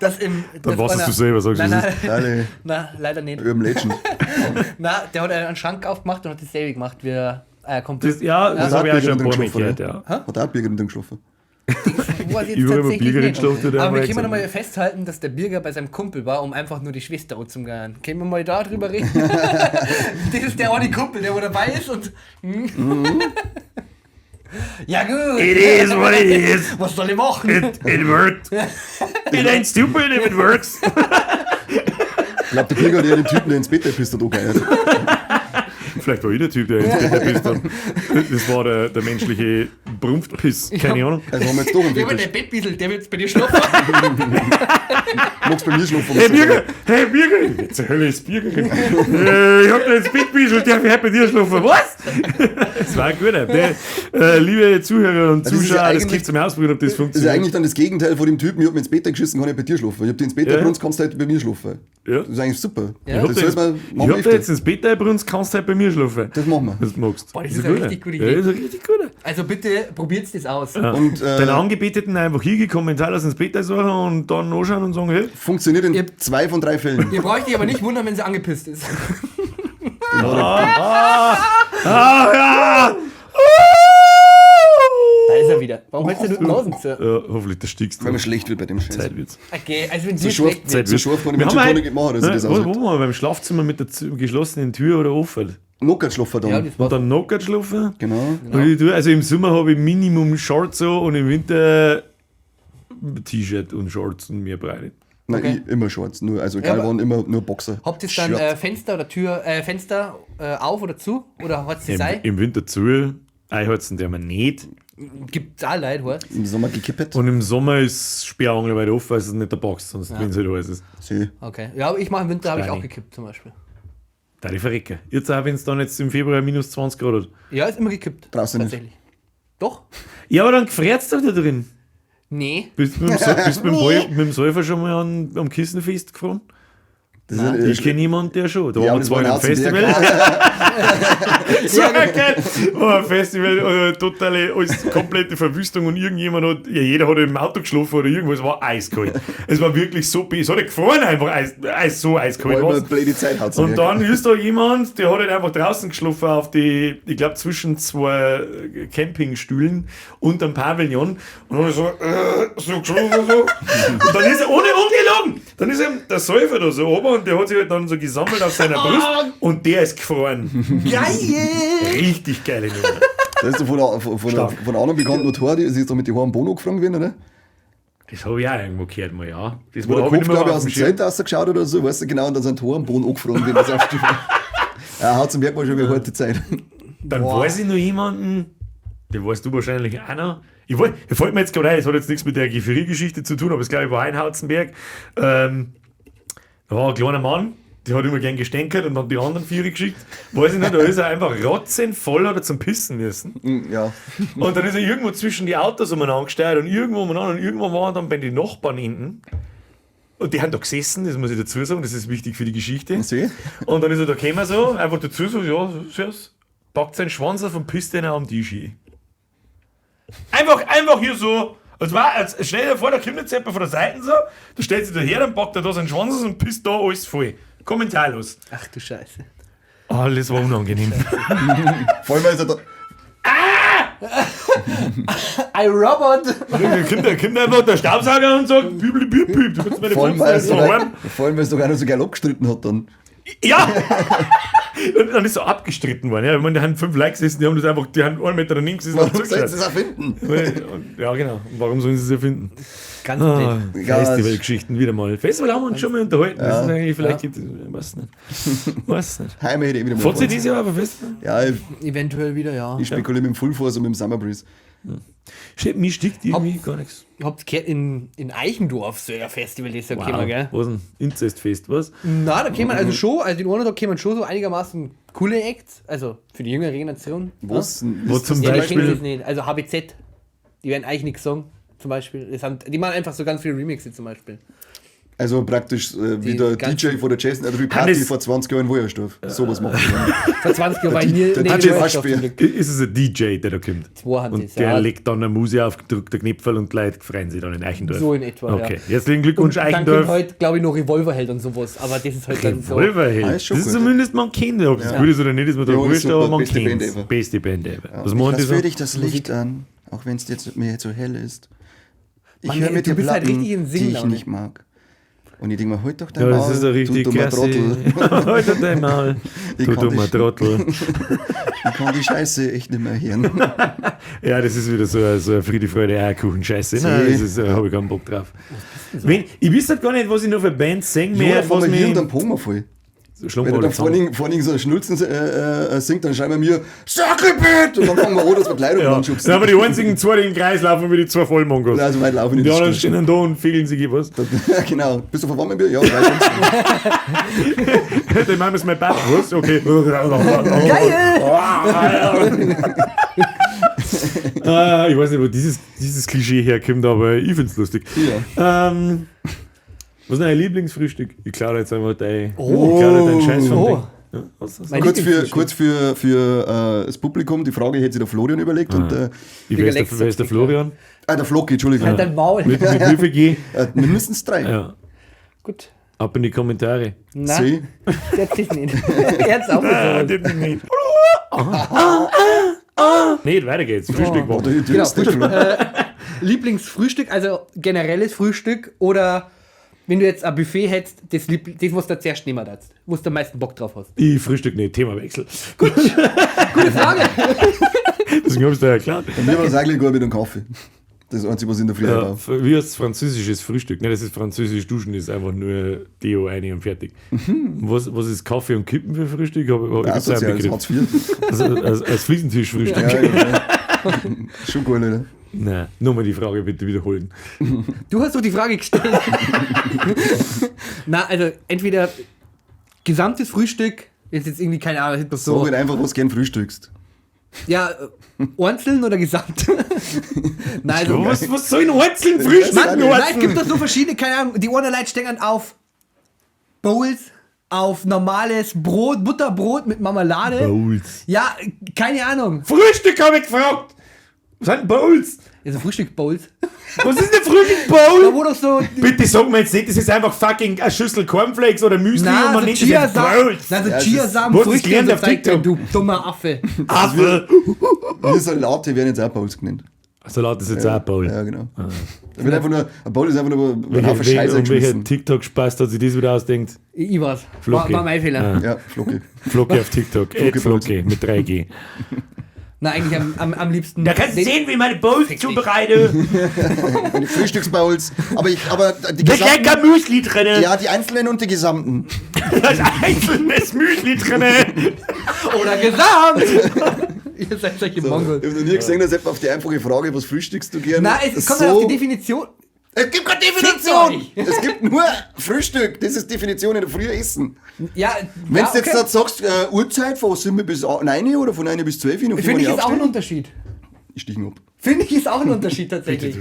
Das im, Dann weißt es du selber, sagst du. Nein, es ist- nein, Alle nein, leider nicht. Urban Legend. Nein, der hat einen Schrank aufgemacht und hat dasselbe gemacht wie kommt Das, ja, das Ja. habe ich auch schon ein Bürgerin paar Mal geschlafen, gehört, ja. Hat auch Birgit mit dem geschlafen. Überall Überall, wo Biergerin geschlafen hat, Aber wir haben können wir mal festhalten, dass der Birger bei seinem Kumpel war, um einfach nur die Schwester anzugehen. Können wir mal da drüber reden? Das ist der eine Kumpel, der wo dabei ist und... Ja gut. It is what it is. Was soll ich machen? It worked. It ain't stupid if it works. Ich glaube, der Birgit hat eher den Typen, der ins Bett einpisst hat, angehört. Vielleicht war ich der Typ, der ins Bett gepisst hat. Das war der menschliche Brumpfpiss. Keine Ahnung. Also haben wir jetzt doch einen Ja, aber der Fetisch. Bettbissel, der wird jetzt bei dir schlafen. Magst bei mir schlafen? Hey Birger! Jetzt zur Hölle ist Birgerin. Ich hab da ins Bett gebischelt, darf ich heute bei dir schlafen? Was? Das war ein guter. Liebe Zuhörer und Das ist ja Zuschauer, das eigentlich- gibt zum Ausprobieren, ob das Das ist ja funktioniert. eigentlich dann das Gegenteil von dem Typen, ich hab mir ins Bett geschissen, kann ich bei dir schlafen. Ich hab dir ins Bett Ja. gebrunst, kannst du halt bei mir schlafen. Ja. Das ist eigentlich super. Ja. Ich Das sollte man hab machen. da öfter. jetzt ins Bett einbrunst, kannst du halt bei mir schlafen. Das machen wir. Was du magst. Boah, das ein ist eine guter. richtig gute Ja, Idee. das ist ein richtig guter. Also bitte probiert das aus. Und Den Angebeteten einfach hingekommen, ins alles ins Bett suchen und dann anschauen und sagen, hey, funktioniert in Ihr- 2 von 3 Fällen. Ihr braucht euch aber nicht wundern, wenn sie angepisst ist. ja! Da ist er wieder. Warum hältst du die Nasen zu? Hoffentlich der stiegst Wenn man schlecht wird bei dem Scheiß. Zeit wird's. Okay, also wenn So sie scharf, schlecht Zeit so scharf kann ich Wir mit haben Gin ein- Tonic machen, dass ich das Wo aussieht. waren wir? Beim Schlafzimmer mit der geschlossenen Tür oder offen? Knockert schlafen Ja, dann. das war Und dann Knockert schlafen. Genau. Und ich tue, also im Sommer habe ich Minimum Shorts so und im Winter T-Shirt und Shorts und mehr Breite. Nein, Okay. ich immer Shorts. Nur, also egal aber- wann, immer nur Boxer. Habt ihr dann Shirt. Fenster oder Tür, Fenster auf oder zu? Oder hat es das sein? Im Winter zu, einheizen der man nicht. Gibt es auch Leute, weißt Im Sommer gekippt. Und im Sommer ist Sperrangel weit offen, weil es nicht der Box, sonst wenn es halt alles ist. See. Okay. Ja, aber ich mache im Winter, habe ich auch Steini. gekippt zum Beispiel. Da die verrecken. Jetzt auch, wenn es dann jetzt im Februar minus 20 Grad hat. Ja, ist immer gekippt. Draußen nicht. Tatsächlich. Doch? Ja, aber dann gefriert es doch da drin. Nee. Bist du mit dem Säufer schon mal am Kissen festgefahren? Das Nein. ist Ich kenne jemanden, der schon. Da Ja, waren wir das zwar in war einem ein Festival. So geil. War ein Festival, totale, alles komplette Verwüstung und irgendjemand hat, ja, jeder hat im Auto geschlafen oder irgendwas, war eiskalt. Es war wirklich so, es hat ja gefroren einfach, so eiskalt. Weil war's. man blöde Zeit hat. Und dann ist da jemand, der hat halt einfach draußen geschlafen auf die, ich glaube zwischen zwei Campingstühlen und einem Pavillon und hat so geschlafen so. Und dann ist er, ohne ungelogen, dann ist ihm der Säufer da so oben und der hat sich halt dann so gesammelt auf seiner Brust und der ist gefroren. Geil! Richtig geile Nummer. Das ist so von einer anderen bekannten Autor, die ist da mit die Horn Bono gefragt worden, oder? Das habe ich auch irgendwo gehört mal, ja. Das Wo der hab ich Kopf, nicht mehr glaube ich, auf aus dem Schirm. Zelt rausgeschaut oder so, weißt du genau, und dann sind Horn Bono angefragt worden. Das aufsteht. Ja, hat zum merkt man schon wie harte Zeit. Dann weiß ich noch jemanden, den weißt du wahrscheinlich auch noch. Fällt mir jetzt gerade ein, das hat jetzt nichts mit der Geferie-Geschichte zu tun, aber es glaube ich war Einhauzenberg. Da war ein kleiner Mann, der hat immer gern gestänkert und dann die anderen Viere geschickt. Weiß ich nicht, da ist er einfach rotzenvoll oder zum Pissen müssen. Ja. Und dann ist er irgendwo zwischen die Autos umeinander gesteuert und irgendwo umeinander und irgendwann waren dann bei den Nachbarn hinten. Und die haben da gesessen, das muss ich dazu sagen, das ist wichtig für die Geschichte. Sieh. Und dann ist er da gekommen so, einfach dazu so, ja, servus, packt seinen Schwanz auf und pisst den am Tisch hin. Einfach hier so, stell dir vor, da kommt jetzt jemand von der Seite so, da stellt sich da her, dann packt er da seinen Schwanz aus und pisst da alles voll. Kommentarlos. Ach du Scheiße. Alles war unangenehm. Vor allem, weil er da. I Robot! Da kommt einfach der Staubsauger und sagt, bübli, büb, büb, du kannst meine Vor allem, weil Pflanzen es doch einer so geil abgestritten hat dann. Ja! Und dann ist so abgestritten worden. Ja. Ich meine, die haben 5 Likes gesessen, die haben das einfach, die haben 1 Meter daneben gesessen und Warum sollen sie zugeschaut. das erfinden? Ja, genau. Und warum sollen sie es erfinden? Ganz nett. Ja, Festivalgeschichten wieder mal. Festival haben wir uns schon mal unterhalten. Das ist eigentlich vielleicht, weiß nicht. Weiß nicht. Heime hätte ich wieder mal. Fahrt ihr dieses Jahr auf ein Festival? Ja, Eventuell wieder, ja. ich spekuliere mit dem Full Force und mit dem Summer Breeze. Mir stickt irgendwie gar nichts. Habt ihr in Eichendorf so ein Festival, das ja gekommen, gell? Was ein Inzestfest, was? Na, da kämen also schon, also in Ordnung, da kämen schon so einigermaßen coole Acts, also für die jüngere Generation. Wo zum Ja, die Beispiel- kennen das nicht. Also HBZ, die werden eigentlich nichts sagen, zum Beispiel. Die machen einfach so ganz viele Remixe zum Beispiel. Also praktisch wie Die der ganzen- DJ von der Jason Adderley Party Hannes- vor 20 Jahren in Wojersdorf. Sowas machen wir. Vor 20 Jahren war ich Der nie DJ neben Waschbär. Wojersdorf zum Glück. Ist es ein DJ, der da kommt? Zwei haben Und das, der ja. legt dann eine Musik auf gedrückte Knöpfe und die Leute freuen sich dann in Eichendorf. So in etwa, Okay, ja. herzlichen Glückwunsch, Und dann kommt Eichendorf. halt, glaube ich, noch Revolverheld und sowas, aber das ist halt dann so. Revolverheld. Ah, Das ist schon ist gut. zumindest, man kennt es. Ob es gut ist oder nicht, ist mir da Ja, wurscht, ist super. aber man Beste kennt Band es. ever. Beste Band ever. Was Ich meint lass ihr für so? dich das Licht an, auch wenn es mir jetzt so hell ist. Ich Mann, höre ey, mit du dir bist halt Platten, richtig in die ich Singlaune. nicht mag. Und ich denke mir, halt doch dein Ja, Maul, das ist ein richtig du dummer klasse. Trottel. Halt doch dein Maul, Ich du kann dummer dich- Trottel. Ich kann die Scheiße echt nicht mehr hören. Ja, das ist wieder so eine Friede, Freude, Eierkuchen-Scheiße. Nein, das ist, habe ich keinen Bock drauf. Ich weiß halt gar nicht, was ich noch für Bands singen Ja, mehr, fahr was mal hier und mir... dann pogen wir voll. Wenn Schlagen wir er alle dann zusammen. vorne so einen Schnulzen singt, dann schreiben wir mir Sackelbett! Und dann fangen wir an, dass wir Kleidung Ja, anschubsen. dann haben wir die einzigen zwei, die im Kreis laufen, wie die zwei Vollmongos. Also weit laufen Die nicht. anderen stehen da und fehlen sich was. Genau. Bist du verwandt mit mir? Ja, weiß ich. Der Mann ist mein Bad. Was? Okay. Ich weiß nicht, wo dieses Klischee herkommt, aber ich find's lustig. Ja. Was ist dein Lieblingsfrühstück? Ich klaue jetzt einfach deinen Scheiß von Oh. Ding. Ja, was? Mein Kurz Lieblingsfrühstück. für das Publikum, die Frage hätte sich der Florian überlegt. Und, Wer ist der Florian? der Floki, Entschuldigung. Halt dein Maul. Mit wie viel G? Mindestens 3. Ja. Gut. Ab in die Kommentare. Na, C. der hat sich nicht. Er hat's auch nicht. Nicht. Nee, weiter geht's. Frühstück Oder machen. die dünnste Flo. Lieblingsfrühstück, also generelles Frühstück oder wenn du jetzt ein Buffet hättest, das was du zuerst nehmen darfst, wo du am meisten Bock drauf hast. Ich frühstück nicht, Themawechsel. Gute Frage. Deswegen hab ich's dir erklärt. Bei mir war es eigentlich gut mit dem Kaffee. Das ist das Einzige, was ich in der Früh Ja, habe. wie heißt französisches Frühstück? Nein, das ist französisch Duschen, das ist einfach nur Deo rein und fertig. Was ist Kaffee und Kippen für Frühstück? Hab ich Ja, gibt's da einen soziales Begriff? Hartz IV. Also, als Fliesentischfrühstück. Ja, ja. Schon gut, oder? Nein, nochmal die Frage bitte wiederholen. Du hast doch die Frage gestellt. Na, also entweder gesamtes Frühstück, jetzt irgendwie keine Ahnung, das ist Sag so. halt einfach, was du gern frühstückst. Ja, einzeln oder gesamt? Nein, also, Was soll ein einzelnen Frühstück? Mann, nein, es gibt doch so verschiedene, keine Ahnung, die einen Leute stehen auf Bowls, auf normales Brot, Butterbrot mit Marmelade. Bowls. Ja, keine Ahnung. Frühstück habe ich gefragt. Was sind Bowls? Also Frühstücksbowls. Was ist eine Da Frühstücksbowl? wo doch so... Bitte sag mir jetzt nicht, das ist einfach fucking eine Schüssel Cornflakes oder Müsli und Na, man so nennt das jetzt Chiasamen. Bowls. Na, so Ja, es Chiasamen, wo hast du das Früchte gelernt und so auf Zeug, TikTok? du dummer Affe. Apfel. Wir Salate werden jetzt auch Bowls genannt. Salat ist jetzt auch ein Bowl. Ja, genau. Da wird einfach nur, ein Bowl ist einfach nur ein Haufen Scheiße Welcher geschmissen. TikTok-Spaß hat sich das wieder ausdenkt? Ich weiß. Flocke. War mein Fehler. Ja, Flocke. Flocke auf TikTok. Flocke mit 3G. Na, eigentlich am liebsten... kannst du sehen, wie ich meine Bowls zubereite. Meine Frühstücksbowls. Aber die Da ist gesamten, lecker Müsli drin. ja, die einzelnen und die gesamten. Da ist einzelnes Müsli drin. Oder gesamt! Ihr seid solche Ich Mongol. habe noch nie gesehen, dass jemand auf die einfache Frage, was frühstückst du gerne? Nein, es kommt ja auf die Definition. Es gibt keine Definition! Es gibt nur Frühstück. Das ist Definition in der Früh essen. Ja, Wenn ja, du jetzt da sagst, Uhrzeit von 7 bis 9 oder von 9 bis 12, je nachdem, finde wann ich ist auch ein aufstehe. Unterschied. Ich stiche ab. Finde ich ist auch ein Unterschied tatsächlich.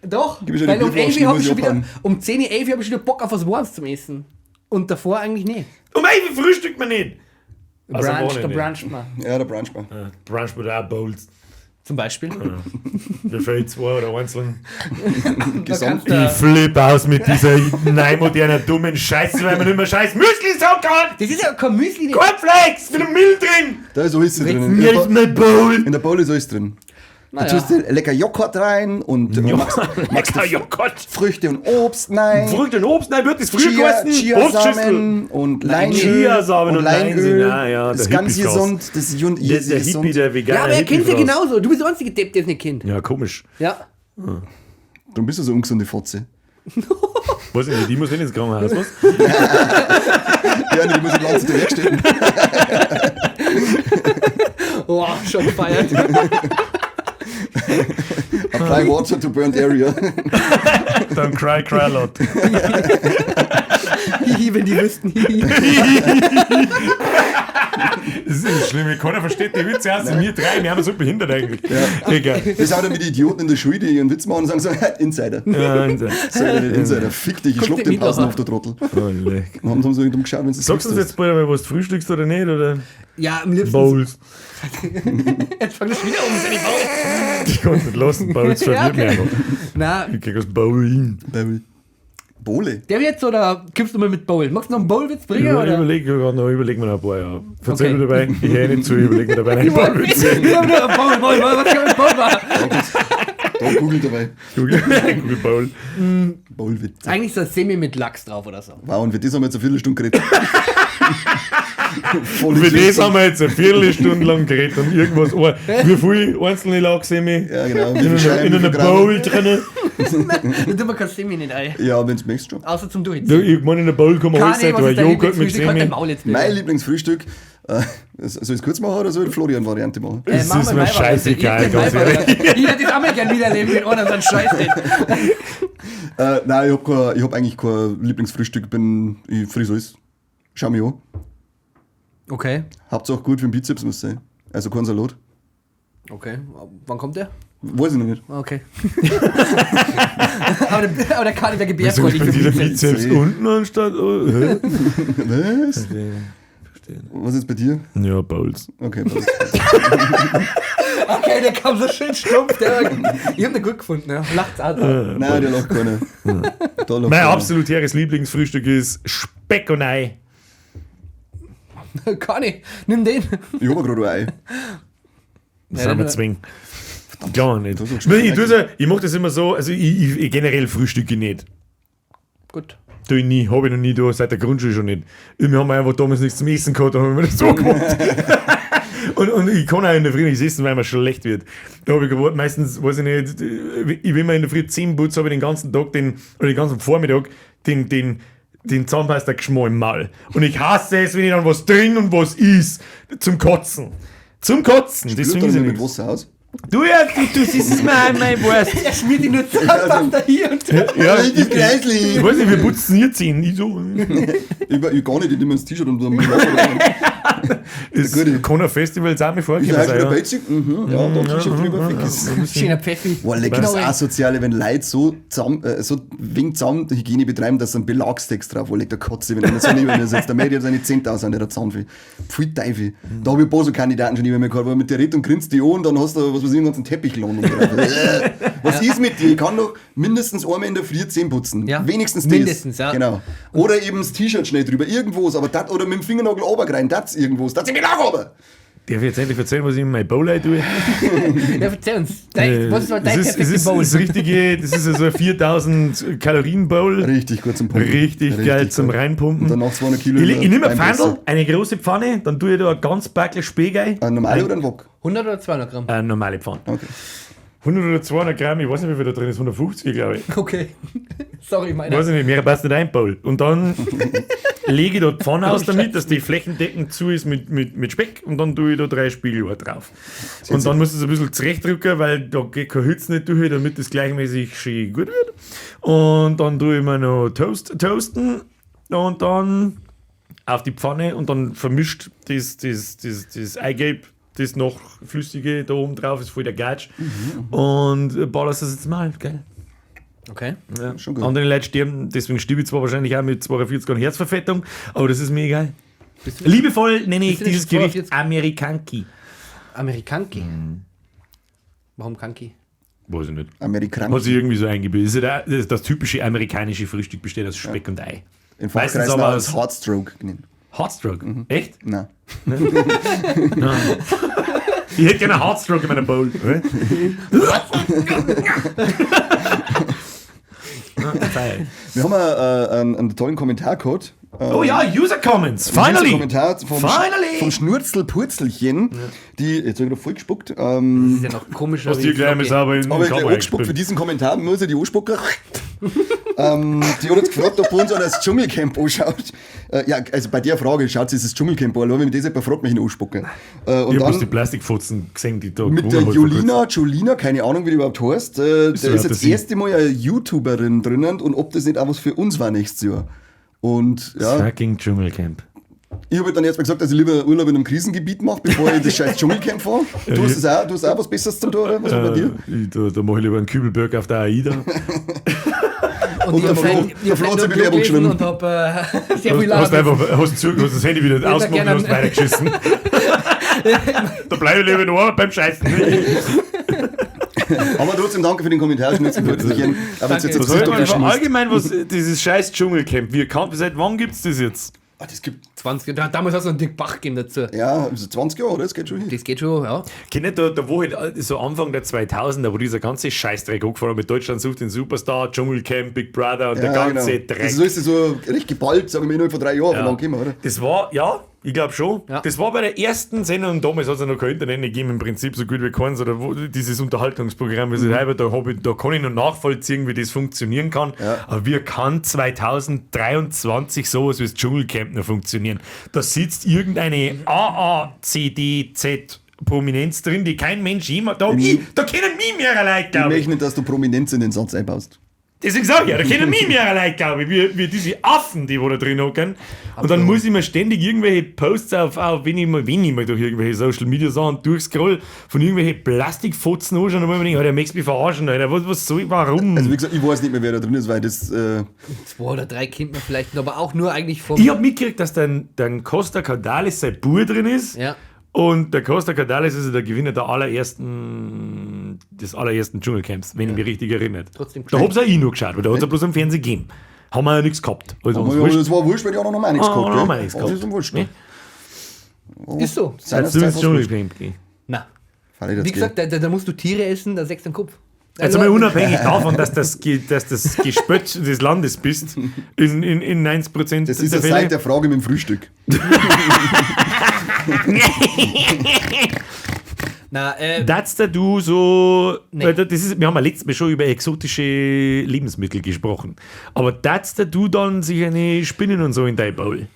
Doch, Gib mir schon weil die um 11 Bierflaschen, habe muss ich ich schon wieder, abhauen. um 10, 11 habe ich schon wieder Bock auf was Warmes zum Essen. Und davor eigentlich nicht. Um 11 Uhr frühstückt man nicht. Also am Da Wochenende. bruncht man. Ja, der Brunchbar. Brunch mit auch Bowls. Zum Beispiel. Mir fehlt 2 oder einzeln. Gesamt. kannst du- Ich flippe aus mit dieser neumodernen dummen Scheiße, weil man nicht mehr scheiß Müsli sagen kann. Das ist ja kein Müsli. Cornflakes mit einem Milch drin. Da ist alles drin. Mir ist mein Bowl. In der Bowl ist alles drin. Da Naja. tust du lecker Joghurt rein und Lecker Joghurt. Früchte und Obst rein. Frucht und Obst, nein, wird das früher kosten? Obstschüssel. Chiasamen und Leinöl. Chiasamen und Leinöl. Ja, ja, das ist der ganz Hippie-Fraß. gesund. Das ist Der ist der gesund. Hippie, der Veganer. Ja, aber er kennt sie Hippie-Fraß. genauso. Du bist der einzige Depp, der es nicht kennt. Ja, komisch. Ja. Darum bist du so ungesunde Fotze. Weiß ich nicht, die muss nicht ins Krankenhaus, was? Ja, die muss ich ganz wegstellen. Oh, schon gefeiert. Apply water to burnt area. Dann cry a lot. Hihi, wenn die wüssten. Hihi. Das ist nicht schlimm, keiner versteht die Witze, außer wir drei, wir haben so behindert eigentlich. Egal. Das sind auch wieder die Idioten in der Schule, die ihren Witz machen und sagen so, Insider. Ja, und so. Sag ich nicht Insider, fick dich, ich schluck den den mit, Pausen aber. auf, der Trottel. Oh, leck. Und haben sie so dumm geschaut, wenn sie Sagst du uns jetzt bald einmal, was du frühstückst oder nicht? Oder Ja, am liebsten. Bowls? Jetzt fang ich wieder um, wenn ich baue. Ich kann es nicht lassen, Bowls Ja, verwirrt mich okay. einfach. Na, Ich krieg das Bowling. Bowle. der jetzt oder kippst du mal mit Bowl? Magst du noch einen Bowlwitz bringen? Oder? Überleg mir noch ein paar, ja. Verzeih Okay. mir dabei, ich höre nicht zu, ich überleg mir dabei einen Bowlwitz. Bowl, was kann mit Bowl machen? Da Google dabei. Google Bowl. Bowlwitz. Eigentlich so ein Semi mit Lachs drauf oder so. Wow, und für das haben wir jetzt eine Viertelstunde geredet. Voll Für das interessant. haben wir jetzt eine Viertelstunde lang geredet und irgendwas. Wie viel einzelne Lachsemi? Ja, genau. Wie In viel Scheiben, einer wie viel Gramm? Bowl drinnen. Da tun wir kein Semi nicht ein. Ja, wenn du möchtest schon. Außer zum Ja, Durchziehen. ich meine, in der Bowl kann man alles sein, was aber ist dein Joghurt mit Lieblingsfrühstück? Halt dein Semi. Maul jetzt Mein bitte. Lieblingsfrühstück, soll ich es kurz machen oder soll ich die Florian-Variante machen? Das mach ist mal mir meine scheißegal, Variante. ganz Ich hätte ehrlich. Ich hätte das auch mal gerne wiederleben, wenn einer so einen Scheiß hat. Nein, ich hab eigentlich kein Lieblingsfrühstück, ich friss alles. Schau mich an. Okay. Hauptsache gut für den Bizeps muss sein. Also kein Salat. Okay. Wann kommt der? Weiß ich noch nicht. Okay. aber der kann nicht, der gebärt Wieso gar ist nicht bei für dir der Bizeps. Bizeps unten anstatt? Oh, hä? Was? Was ist bei dir? Ja, Bowls. Okay, passt. Okay, der kam so schön stumpf. Ich hab den gut gefunden. Ja. Lacht's auch. Nein, der lacht keiner. Da lacht Mein keiner. absolutäres Lieblingsfrühstück ist Speck und Ei. Kann ich. Nimm den. Ich hab gerade ein Ei. Das Ja, sind wir dann- zwingen. Gar nicht. Das ist Ich mach das immer so, also ich generell frühstücke nicht. Gut. Tue ich nie, habe ich noch nie da, seit der Grundschule schon nicht. Wir haben einfach damals nichts zum Essen gehabt, da haben wir das so gemacht. und ich kann auch in der Früh nichts essen, weil mir schlecht wird. Da habe ich gewartet, meistens, weiß ich nicht, wenn man in der Früh 10 putzt, habe ich den ganzen Tag, den ganzen Vormittag, den Zahnpasta-Geschmack im Maul. Und ich hasse es, wenn ich dann was trinke und was isst. Zum Kotzen. Zum Kotzen. Spült Deswegen dann ist nicht ja mit nichts. Wasser aus. Du siehst es mir einmal, weißt. Er schmiert ihn nur zusammen da hier und da. Ja, Richtig ich greislich. weiß nicht, wir putzen hier 10. Ich so. Ich gar nicht, ich nehme das T-Shirt und dann Das Gute. kann ein Festival jetzt auch mir vorkommen. Ja, sein, ja. ja, da T-Shirt drüber. Fick ist. Schöner Pfeffi. Boah, lecker das Genau. Asoziale, wenn Leute so wegen Zahnhygiene betreiben, dass sie einen Belagstext drauf legt, der Kotze, wenn einer so neben mir sitzt. Der Mädel hat seine 10.000 an der Zahnfee. Pfui Teufel. Da habe ich ein paar so Kandidaten schon neben mir gehabt, wo mit der redet und grinst die an und dann hast du, was weiß ich, einen ganzen Teppich gelandet. Was ist mit dir? Ich kann doch mindestens einmal in der Früh Zähne putzen. Ja. Wenigstens das. Mindestens, ja. Genau. Oder eben das T-Shirt schnell drüber, irgendwo, aber das, oder mit dem Fingernagel runtergrein, das irgendwo, das in die Lage runter. Darf ich jetzt endlich erzählen, was ich in meinem Bowl tue? Ja, erzähl uns. Was war dein das perfekter ist Bowl? das richtige, das ist also ein 4000 Kalorien Bowl. Richtig gut zum Pumpen. Richtig geil zum gut. Reinpumpen. Und dann noch 200 Kilo. Ich nehme ein Beinpresse. Pfandl, eine große Pfanne, dann tue ich da ein ganz Backel Spee rein. Ein normaler oder ein Wok? 100 oder 200 Gramm? Eine normale Pfanne. Okay. 100 oder 200 Gramm, ich weiß nicht, wie viel da drin ist, 150, glaube ich. Okay. Sorry, Ich meiner. weiß nicht, mehr passt nicht ein Bowl. Und dann lege ich da die Pfanne aus damit, dass die flächendeckend zu ist mit Speck und dann tue ich da 3 Spiegeleier drauf. Und dann musst du es ein bisschen zurechtdrücken, weil da geht kein Hitze nicht durch, damit das gleichmäßig schön gut wird. Und dann tue ich mir noch toasten und dann auf die Pfanne und dann vermischt das Eigelb, das noch flüssige da oben drauf ist, voll der Gatsch. Und ballerst das jetzt mal, gell? Okay. Ja. Schon gut. Andere Leute sterben, deswegen stirbe ich zwar wahrscheinlich auch mit 42 an Herzverfettung, aber das ist mir egal. Liebevoll nenne ich bist du nicht dieses Gericht 42? Amerikanki. Amerikanki. Warum Kanki? Weiß ich nicht. Amerikaner. Was ich irgendwie so eingebildet. Das typische amerikanische Frühstück besteht aus Speck und Ei. In Meistens Fachkreisen aber als Heartstroke genannt. Heartstroke. Echt? Nein. Ich hätte gerne einen Heartstroke in meiner Bowl. Wir haben einen tollen Kommentar gehabt. Oh ja, User Comments. Ein Finally. Kommentar vom Finally. Schnurzelpurzelchen, die, jetzt habe ich noch voll gespuckt, Das ist ja noch komischer. Hast du gleich mal sauber in den aber ich Kammer habe angespuckt für diesen Kommentar, muss ich die anspucken. Die hat uns gefragt, ob bei uns einer das Dschungelcamp anschaut. Ja, also bei der Frage, schaut sich das Dschungelcamp an, wenn mich das jemand fragt, mich ihn anspucken. Ich Und habe bloß die dann Plastikfotzen gesehen, die da mit der Jolina, keine Ahnung, wie die überhaupt heißt, da ist ja, jetzt das das erste Mal eine YouTuberin drinnen und ob das nicht auch was für uns war nächstes Jahr. Und ja, Fucking Dschungelcamp. ich habe dann jetzt mal gesagt, dass ich lieber Urlaub in einem Krisengebiet mache, bevor ich das scheiß Dschungelcamp fahre. Du hast auch was Besseres zu tun, oder? Was war bei dir? Da mache ich lieber einen Kübelberg auf der AIDA. Und der Flo hat seine Bewerbung geschrieben. Und hab sehr viel Hast Arbeit. hast das Handy wieder da ausgemacht und gerne- hast weitergeschissen. Da bleibe ich lieber nur beim Scheißen. Aber trotzdem danke für den Kommentar, Schnitzelpurzelchen. Aber jetzt Danke. jetzt Was soll man geschmust. allgemein, was dieses scheiß Dschungelcamp, seit wann gibt's das jetzt? Ah, das gibt, 20. Damals hast du einen Dick Bach gegeben dazu. ja, also 20 Jahre, oder? Das geht schon hin. Das geht schon, ja. Kennt ihr da wo halt so Anfang der 2000er, wo dieser ganze Scheißdreck angefangen hat mit Deutschland sucht den Superstar, Dschungelcamp, Big Brother und der ganze Dreck. Das ist so recht geballt, sagen wir nur vor 3 Jahren, Ja. wie lange gehen wir, oder? Das war, ja, ich glaube schon. Ja. Das war bei der ersten Sendung und damals hat es ja noch kein Internet gegeben, im Prinzip so gut wie keins, oder dieses Unterhaltungsprogramm, wie es halber, da kann ich noch nachvollziehen, wie das funktionieren kann. Ja. Aber wie kann 2023 sowas wie das Dschungelcamp noch funktionieren? Da sitzt irgendeine AACDZ Prominenz drin, die kein Mensch jemand da kennen mich mehrere Leute, Ich glaube ich. möchte nicht, dass du Prominenz in den Satz einbaust. Deswegen sag ich ja, da kennen mich mehrere Leute, glaube ich, wie diese Affen, die wo da drin hocken. Und dann muss ich mir ständig irgendwelche Posts auf wenn ich mal durch irgendwelche Social Media Sachen durchscroll, von irgendwelchen Plastikfotzen anschauen und dann denke ich, der möchte mich verarschen, Alter. Was soll ich, warum? Also wie gesagt, ich weiß nicht mehr, wer da drin ist, weil das... 2 oder 3 kennt man vielleicht, aber auch nur eigentlich vom. Ich hab mitgekriegt, dass dann Costa Cordalis sein Bub drin ist. Ja. Und der Costa Cordalis ist ja der Gewinner des allerersten Dschungelcamps, wenn ich mich richtig erinnere. Trotzdem Da hab's auch ich noch geschaut, weil da hat's ja bloß am Fernsehen gegeben. Haben wir ja nichts gehabt. Also uns aber wurscht. das war wurscht, weil ich auch noch mal nichts Ah, gehabt noch mal habe. nichts Das gehabt. ist dann wurscht, Nee. ne? Ist so. Als du ins Dschungelcamp gehst. Na. Fand ich das Wie gesagt, da musst du Tiere essen, da sägst du den Kopf. Jetzt mal unabhängig davon, dass das Gespött des Landes bist, in 90% Das ist der ja Fälle. seit der Frage mit dem Frühstück. Na, Das da du so. Nee. Weil wir haben ja letztes Mal schon über exotische Lebensmittel gesprochen. Aber das da du dann sich eine Spinnen und so in dein Bowl.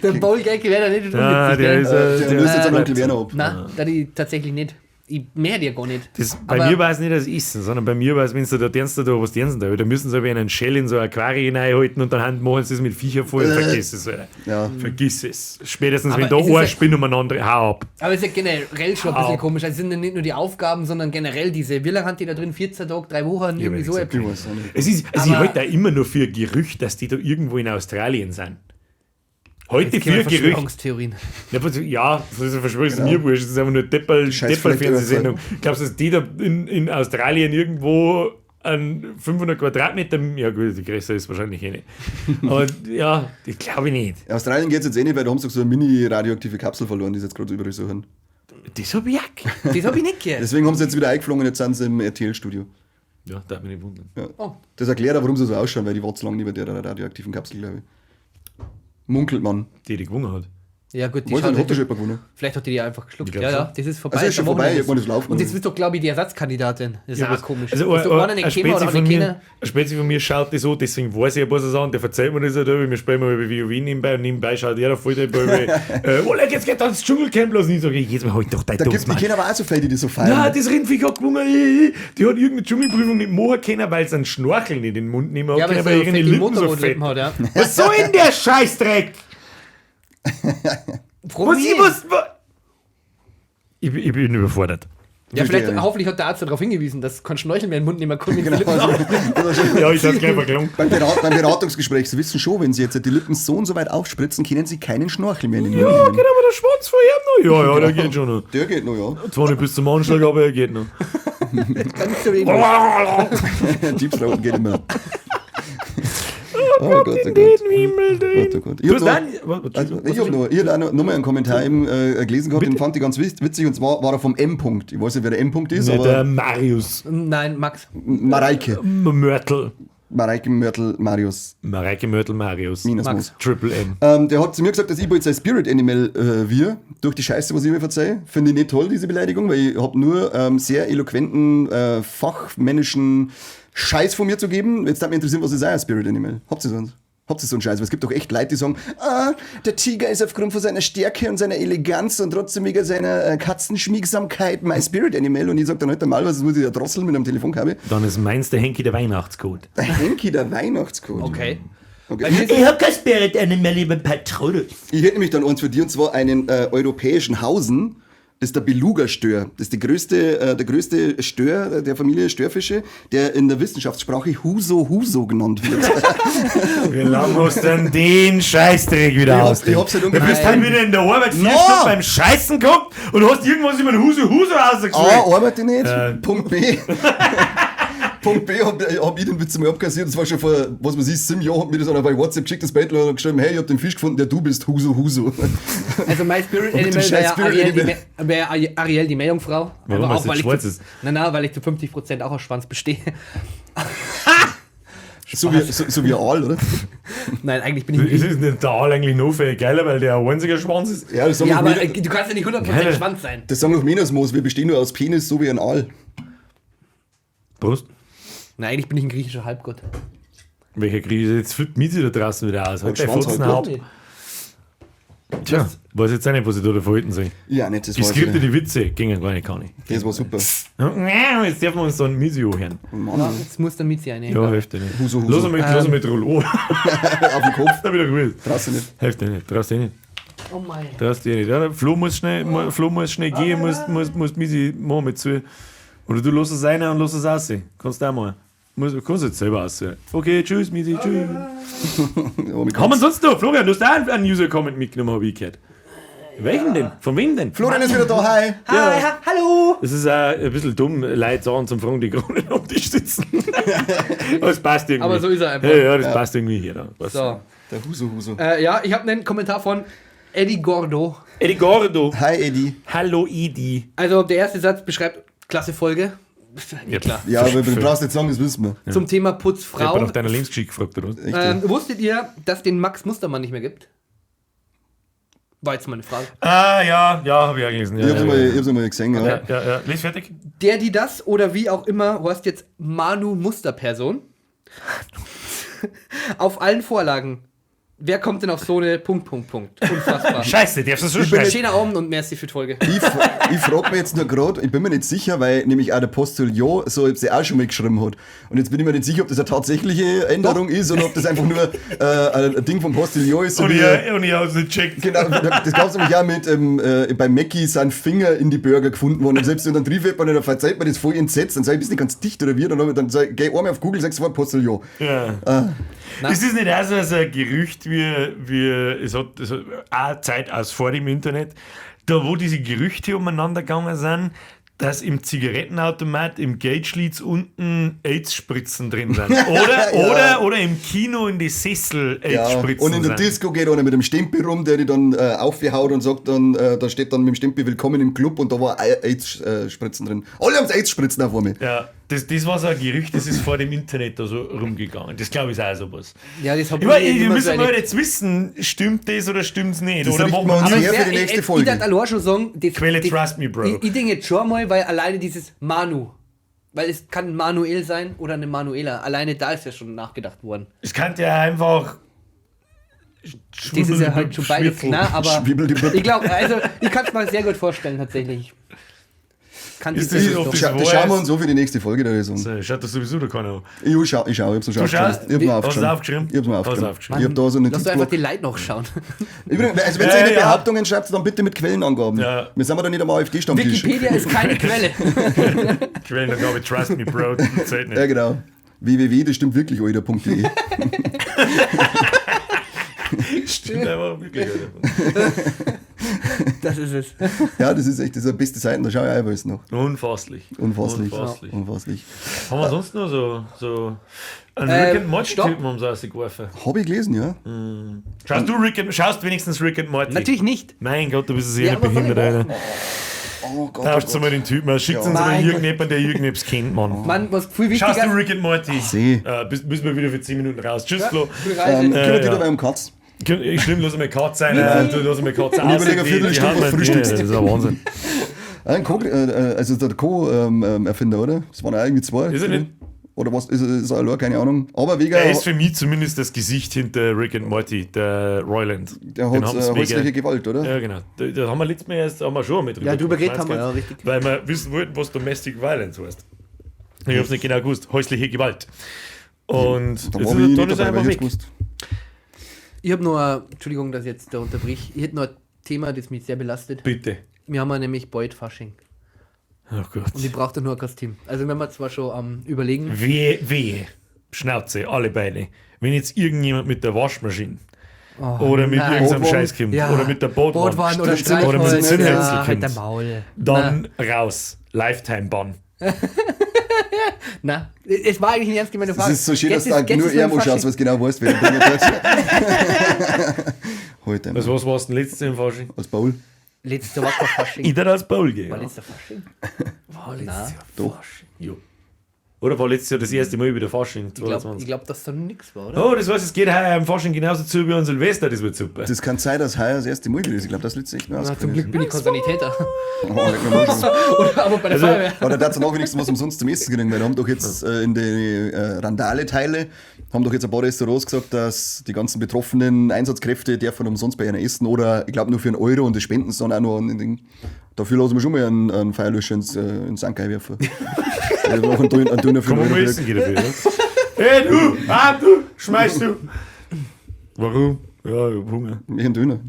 Der Paul-Gag wäre da nicht Ja, der ist, Der löst jetzt an Onkel Werner ab. Nein, da die tatsächlich nicht. Ich mehr dir gar nicht. bei mir war es nicht das Essen, sondern bei mir war es, wenn du da denkst, was denkst du da müssen sie aber einen Shell in so ein Aquarium reinhalten und dann machen sie es mit Viecher voll. Vergiss es, Alter. Ja. Vergiss es. Spätestens, Aber wenn da es ist ein ja- Spinn um einen anderen, hau ab. Aber es ist ja generell schon ein bisschen komisch. Also es sind ja nicht nur die Aufgaben, sondern generell diese, wie lange hat die da drin? 14 Tage, 3 Wochen, irgendwie so. Ich weiß auch nicht. Es ist, also ich Aber- halte da immer nur für ein Gerücht, dass die da irgendwo in Australien sind. Heute Jetzt für gehen wir ein Gerücht. Verschwörungstheorien. Ja, das ist eine Verschwörung, das ist mir wurscht, das ist einfach nur Scheiß Deppel-Fernsehsendung. Glaubst du, dass die da in Australien irgendwo an 500 Quadratmeter, ja gut, die größer ist wahrscheinlich eh nicht. Aber ja, ich glaube nicht. In Australien geht es jetzt eh nicht, weil da haben sie doch so eine mini-radioaktive Kapsel verloren, die sie jetzt gerade überall suchen. Das hab ich auch gehört. Das habe ich nicht gehört. Deswegen haben sie jetzt wieder eingeflogen und jetzt sind sie im RTL-Studio. Ja, darf mich nicht wundern. Ja. Oh. Das erklärt auch, warum sie so ausschauen, weil die warten so lange neben der radioaktiven Kapsel, glaube ich. Munkelt man. Die gewonnen hat. Ja gut, die Weiß nicht, schaut hat der schon jemand gewonnen? vielleicht hat die einfach geschluckt. Ich glaub Ja, schon. ja, das ist vorbei. Also ist schon Am vorbei, Wochenende. ich hab mir das laufen Und das lassen. ist doch, glaube ich, die Ersatzkandidatin. Das ist Ja, auch komisch. Also, Ist doch einer nicht gekommen oder nicht kennen? ein Spezi von mir schaut das so, deswegen weiß ich ein paar so Sachen, der verzeiht mir das ja da, wir spielen mal über WoW nebenbei und nebenbei schaut er da voll dabei, jetzt geht das Dschungelcamp los und ich sage, jetzt mal halt doch dein Da gibt's, Mann. die kennen aber auch so viele, die das so feiern. Ja, das Rindviech hat gewonnen, die hat irgendeine Dschungelprüfung nicht machen können, weil sie einen Schnorchel nicht in den Mund nehmen Ja, können, aber weil so ihre fette Lippen so fett. Motorradlippen hat, ja. Was soll denn der Scheißdreck? Froh wie. Ich bin überfordert. Ja, vielleicht, Verstehe. hoffentlich hat der Arzt darauf hingewiesen, dass kein Schnorchel mehr in den Mund nehmen kann. Genau. Ja, ich hab's gleich verklungen. beim Beratungsgespräch, Sie wissen schon, wenn Sie jetzt die Lippen so und so weit aufspritzen, können Sie keinen Schnorchel mehr in den Mund Ja, nehmen. geht aber der Schwanz von ihm noch. Ja, der geht schon noch. Der geht noch, ja. Zwar nicht bis zum Anschlag, aber er geht noch. Kann nicht so wenig. Deep Throat geht immer. Oh Gott, oh Gott. Himmel, Gott, oh Gott. Ich Du hab hast noch- dann. Also, ich habe noch mal einen Kommentar eben, gelesen gehabt, den fand ich ganz witzig, und zwar war er vom M-Punkt. Ich weiß nicht, wer der M-Punkt ist, Der aber Marius Nein, Max. Mareike. Mörtel. Mareike Mörtel Marius. Mareike Mörtel Marius. Minus Max. Max. Triple M. Der hat zu mir gesagt, dass ich bald sein Spirit Animal wir durch die Scheiße, was ich mir verzeihe. Finde ich nicht toll, diese Beleidigung, weil ich habe nur sehr eloquenten, fachmännischen Scheiß von mir zu geben. Jetzt darf mich interessieren, was ist euer Spirit Animal? Habt ihr sonst? Habt ihr so einen Scheiß? Weil es gibt doch echt Leute, die sagen, der Tiger ist aufgrund von seiner Stärke und seiner Eleganz und trotzdem wegen seiner Katzenschmiegsamkeit mein Spirit Animal. Und ich sag dann halt mal, was muss ich da drosseln mit einem Telefonkabel? Dann ist meins der Henki der Weihnachtscode. Der Henki, der Weihnachtscode. Okay. Okay. Ich hab kein Spirit Animal, liebe Patrone. Ich hätte nämlich dann eins für dich, und zwar einen europäischen Hausen. Das ist der Beluga-Stör. Das ist der größte Stör der Familie Störfische, der in der Wissenschaftssprache Huso genannt wird. Wie lange hast du denn den Scheißdreck wieder Ich ausdenkt? hab's halt Du bist ungefähr- dann wieder in der Arbeit 4 No. Stunden beim Scheißen gehabt und hast irgendwas über den Huso rausgesucht. A, arbeite nicht. Punkt B. Punkt B, hab ich den Witz mal abkassiert. Das war schon vor, was weiß ich, 7 Jahren, hat mir das einer bei WhatsApp geschickt, das Bett, und hat geschrieben, hey, ich hab den Fisch gefunden, der du bist, Huso. Also mein Spirit Und Animal den scheiß Spirit Animal. wäre Ariel die Meerjungfrau. Warum, Aber weil's nicht schwarz zu, ist? Nein, weil ich zu 50% auch aus Schwanz bestehe. so wie ein Aal, oder? Nein, eigentlich bin ich Ist nicht. es der Aal eigentlich noch viel geiler, weil der ein einziger Schwanz ist? Ja, das sagen Ja, doch aber Mena- du kannst ja nicht 100% Geil. Schwanz sein. das sagen doch Menasmos, wir bestehen nur aus Penis, so wie ein Aal. Prost. Nein, eigentlich bin ich ein griechischer Halbgott. Welcher Krise? Jetzt flippt Miezi da draußen wieder aus. Halt Und der Schwanz Fotzen halt Haupt. Nee. Tja, weiß jetzt auch nicht, was ich da verhalten soll. Ja, nicht, das Die war Skripte, die Witze, gingen gar nicht, kann ich. das war super. Jetzt dürfen wir uns so ein Miezi hören. Mann, Jetzt muss der mit sein. Ja, hilft dir nicht. Huso. Los mal mit Rollo. auf den Kopf, Da wieder gut. draußen nicht. Hilft dir nicht, traust dir nicht. Oh mein. Traust dir nicht. Ja, der Flo muss schnell gehen, muss Miezi machen mit zu. Oder du lässt es rein und lässt es aussehen. Kannst du auch mal. Kannst jetzt selber aussehen. Okay, tschüss, Miezi, tschüss. Ja, mit Haben wir sonst noch? Florian, du hast auch einen User-Comment mitgenommen, habe ich gehört. Welchen denn? Von wem denn? Florian ist wieder da, hi. Hi, hallo. Das ist auch ein bisschen dumm, Leute sagen zum Fragen, die gerade nicht am Tisch sitzen. Aber es passt irgendwie. Aber so ist er einfach. Ja, das passt irgendwie hier. Da. Was? So. Der Huso. Ja, ich habe einen Kommentar von Eddie Gordo. Eddie Gordo. Hi, Eddie. Hallo, Idi. Also der erste Satz beschreibt klasse Folge. Ja, klar. Ja, aber du brauchst nicht sagen, das wissen wir. Zum Thema Ich hab Putzfrau. nach deiner Lebensgeschichte gefragt, oder was? Echt, ja. Wusstet ihr, dass den Max Mustermann nicht mehr gibt? War jetzt meine Frage. Ja, habe ich auch gelesen. Ja, Ich hab's einmal gesehen, ja. ja. Lies fertig. Der, die das oder wie auch immer, heißt jetzt Manu Musterperson. Auf allen Vorlagen Wer kommt denn auf so eine Punkt. Unfassbar. Scheiße, darfst du so schnell. Schöner Abend und merci für die Folge. Ich frage mich jetzt nur gerade, ich bin mir nicht sicher, weil nämlich auch der Postillon so sie auch schon mal geschrieben hat. Und jetzt bin ich mir nicht sicher, ob das eine tatsächliche Änderung ist oder ob das einfach nur ein Ding vom Postillon ist. So Und wie, ich hab's nicht gecheckt. genau, das gab es nämlich auch mit, bei Mackie sind Finger in die Burger gefunden worden. Und selbst wenn dann trifft man, dann verzeiht man das voll entsetzt, dann sag ich, bist nicht ganz dicht oder wie, dann sag ich, geh einmal auf Google, sagst sofort Postillon. Ja. Ist das nicht auch so ein Gerücht, wie es hat auch Zeit aus vor dem Internet, da wo diese Gerüchte umeinander gegangen sind, dass im Zigarettenautomat im Gage-Lieds unten AIDS-Spritzen drin sind. Oder im Kino in die Sessel Ja, AIDS-Spritzen und in der sind. Disco geht einer mit dem Stempel rum, der die dann aufhaut und sagt dann, da steht dann mit dem Stempel Willkommen im Club und da war AIDS-Spritzen drin. Alle haben AIDS-Spritzen auch vor mir. Ja, das war so ein Gerücht, das ist vor dem Internet da so rumgegangen. Das glaube ich ist auch sowas. Ja, das hab Ich meine, ich wir immer müssen so mal eine- jetzt wissen, stimmt das oder stimmt es nicht? Das Oder richten machen wir wir uns nur- her für die nächste Folge. Ich darf allein schon sagen, Trust me, Bro. Ich denke jetzt schon mal, weil alleine dieses Manu, weil es kann ein Manuel sein oder eine Manuela, alleine da ist ja schon nachgedacht worden. Es kann ja einfach. Das ist ja halt schon beides klar, aber Schwibbeldibbel. ich glaube, also ich kann es mir sehr gut vorstellen tatsächlich. Kann Ist das das so. auf Das das schauen wir weiß- uns so für die nächste Folge der Saison. So, schaut das sowieso da keiner an. Ich schau, ich hab's mir schon Du schaust? aufgeschrieben. Ich hab's Hast mir du aufgeschrieben. aufgeschrieben? Ich hab's mir Hast du aufgeschrieben. aufgeschrieben? Ich hab da so eine Lass du einfach Notizbuch. die Leute noch schauen. Übrigens, also wenn Ja, ihr eine ja. Behauptungen schreibt, dann bitte mit Quellenangaben. Ja. Wir sind aber dann nicht am AfD-Stammtisch. Wikipedia ist keine Quelle. Quellenangabe, trust me, Bro, das zählt nicht. Ja, genau. www, das stimmt wirklich, alter.de. Stimmt einfach wirklich. Alter. Das ist es. Ja, das ist echt, das ist eine beste Seite, da schau ich auch alles noch. Unfasslich. Unfasslich. Unfasslich. Unfasslich. Haben wir sonst noch so einen Rick and Morty-Typen haben sie rausgeworfen? Hab ich gelesen, ja. Schaust wenigstens Rick and Morty? Natürlich nicht. Mein Gott, du bist sehr Ja, ja, aber behindert, soll ich Alter. Oh Gott, Tauscht mal den Typen aus, schickt uns aber Nein. irgendjemand, der irgendetwas kennt, Mann. Mann, was viel Schaust du wichtiger Rick and Morty? Seh. Bist wir wieder für 10 Minuten raus. Tschüss, Flo. Kümmert ja. dich dabei um Katz. Schlimm, lass mal Katz sein. Du lass mal Katz Ich überlege eine Viertelstunde, was frühstückst. Das ist ein Wahnsinn. Also der Co-Erfinder, oder? Das waren auch irgendwie zwei. Ist er nicht? Oder was? Ist er allein? Keine Ahnung. Aber wegen, Er ist für mich zumindest das Gesicht hinter Rick and Morty, der Roiland. der Den hat haben's mega- häusliche Gewalt, oder? Ja, genau. Da haben wir letztes Mal erst haben wir schon mit Ja, drüber geredet gesprochen, haben wir, ja, richtig. Weil wir wissen wollten, was Domestic Violence heißt. Ich hab's nicht genau gewusst. Häusliche Gewalt. Und Da jetzt war ist ich er nicht dann ist er dabei, einfach weil ich weg. gewusst. Ich habe noch, Entschuldigung, dass ich jetzt da unterbrich, ich hätte noch ein Thema, das mich sehr belastet. Bitte. Wir haben ja nämlich bald Fasching Oh Gott. und ich brauche da nur ein Kostüm. Also wenn wir zwar schon am Überlegen, Wehe. Schnauze, alle beide. Wenn jetzt irgendjemand mit der Waschmaschine oder mit nein. irgendeinem Bootwagen. Scheiß kommt oder mit der Bordwahn Bootwahn oder Streichholz. oder mit dem Streichholz, Zündhölzl ja, halt der kommt, Maul. dann raus. Lifetime-Ban. Na, es war eigentlich eine ernst gemeine Das Frage. ist so schön, dass Jetzt du ist- nur jetzt ist er mein muss schaust, Fasching. was genau weißt, wer der Heute einmal. Was warst du denn letztes Jahr im Fasching? Als Paul. Letzter war kein Fasching. Ich darf als Paul gehen. War Ja. letzter Fasching? War letztes Jahr Doch. Jo. Oder war letztes Jahr das erste Mal wieder Fasching? Ich glaube, 22? dass da nichts war, oder? Oh, das heißt, es geht heuer am Fasching genauso zu wie an Silvester, das wird super. Das kann sein, dass heuer das erste Mal wieder ist. Ich glaube, das letzte echt noch Na, zum Glück bin ich kein Sanitäter. Oder Aber bei der Also- Feuerwehr. dazu noch wenigstens was umsonst zum Essen kriegen, weil da haben doch jetzt in den Randale-Teile haben doch jetzt ein paar Restaurants gesagt, dass die ganzen betroffenen Einsatzkräfte dürfen umsonst bei ihnen essen oder ich glaube nur für einen Euro und das spenden sie dann auch noch an den Ding. Dafür lassen wir schon mal einen Feuerlöscher ins Sankai werfen. Also noch einen Döner für Kann einen man mal Euro essen kriegen. gehen dafür, ja? Hey du! Du! Schmeißt du! Warum? Ja, ich hab Hunger. Ich einen Döner.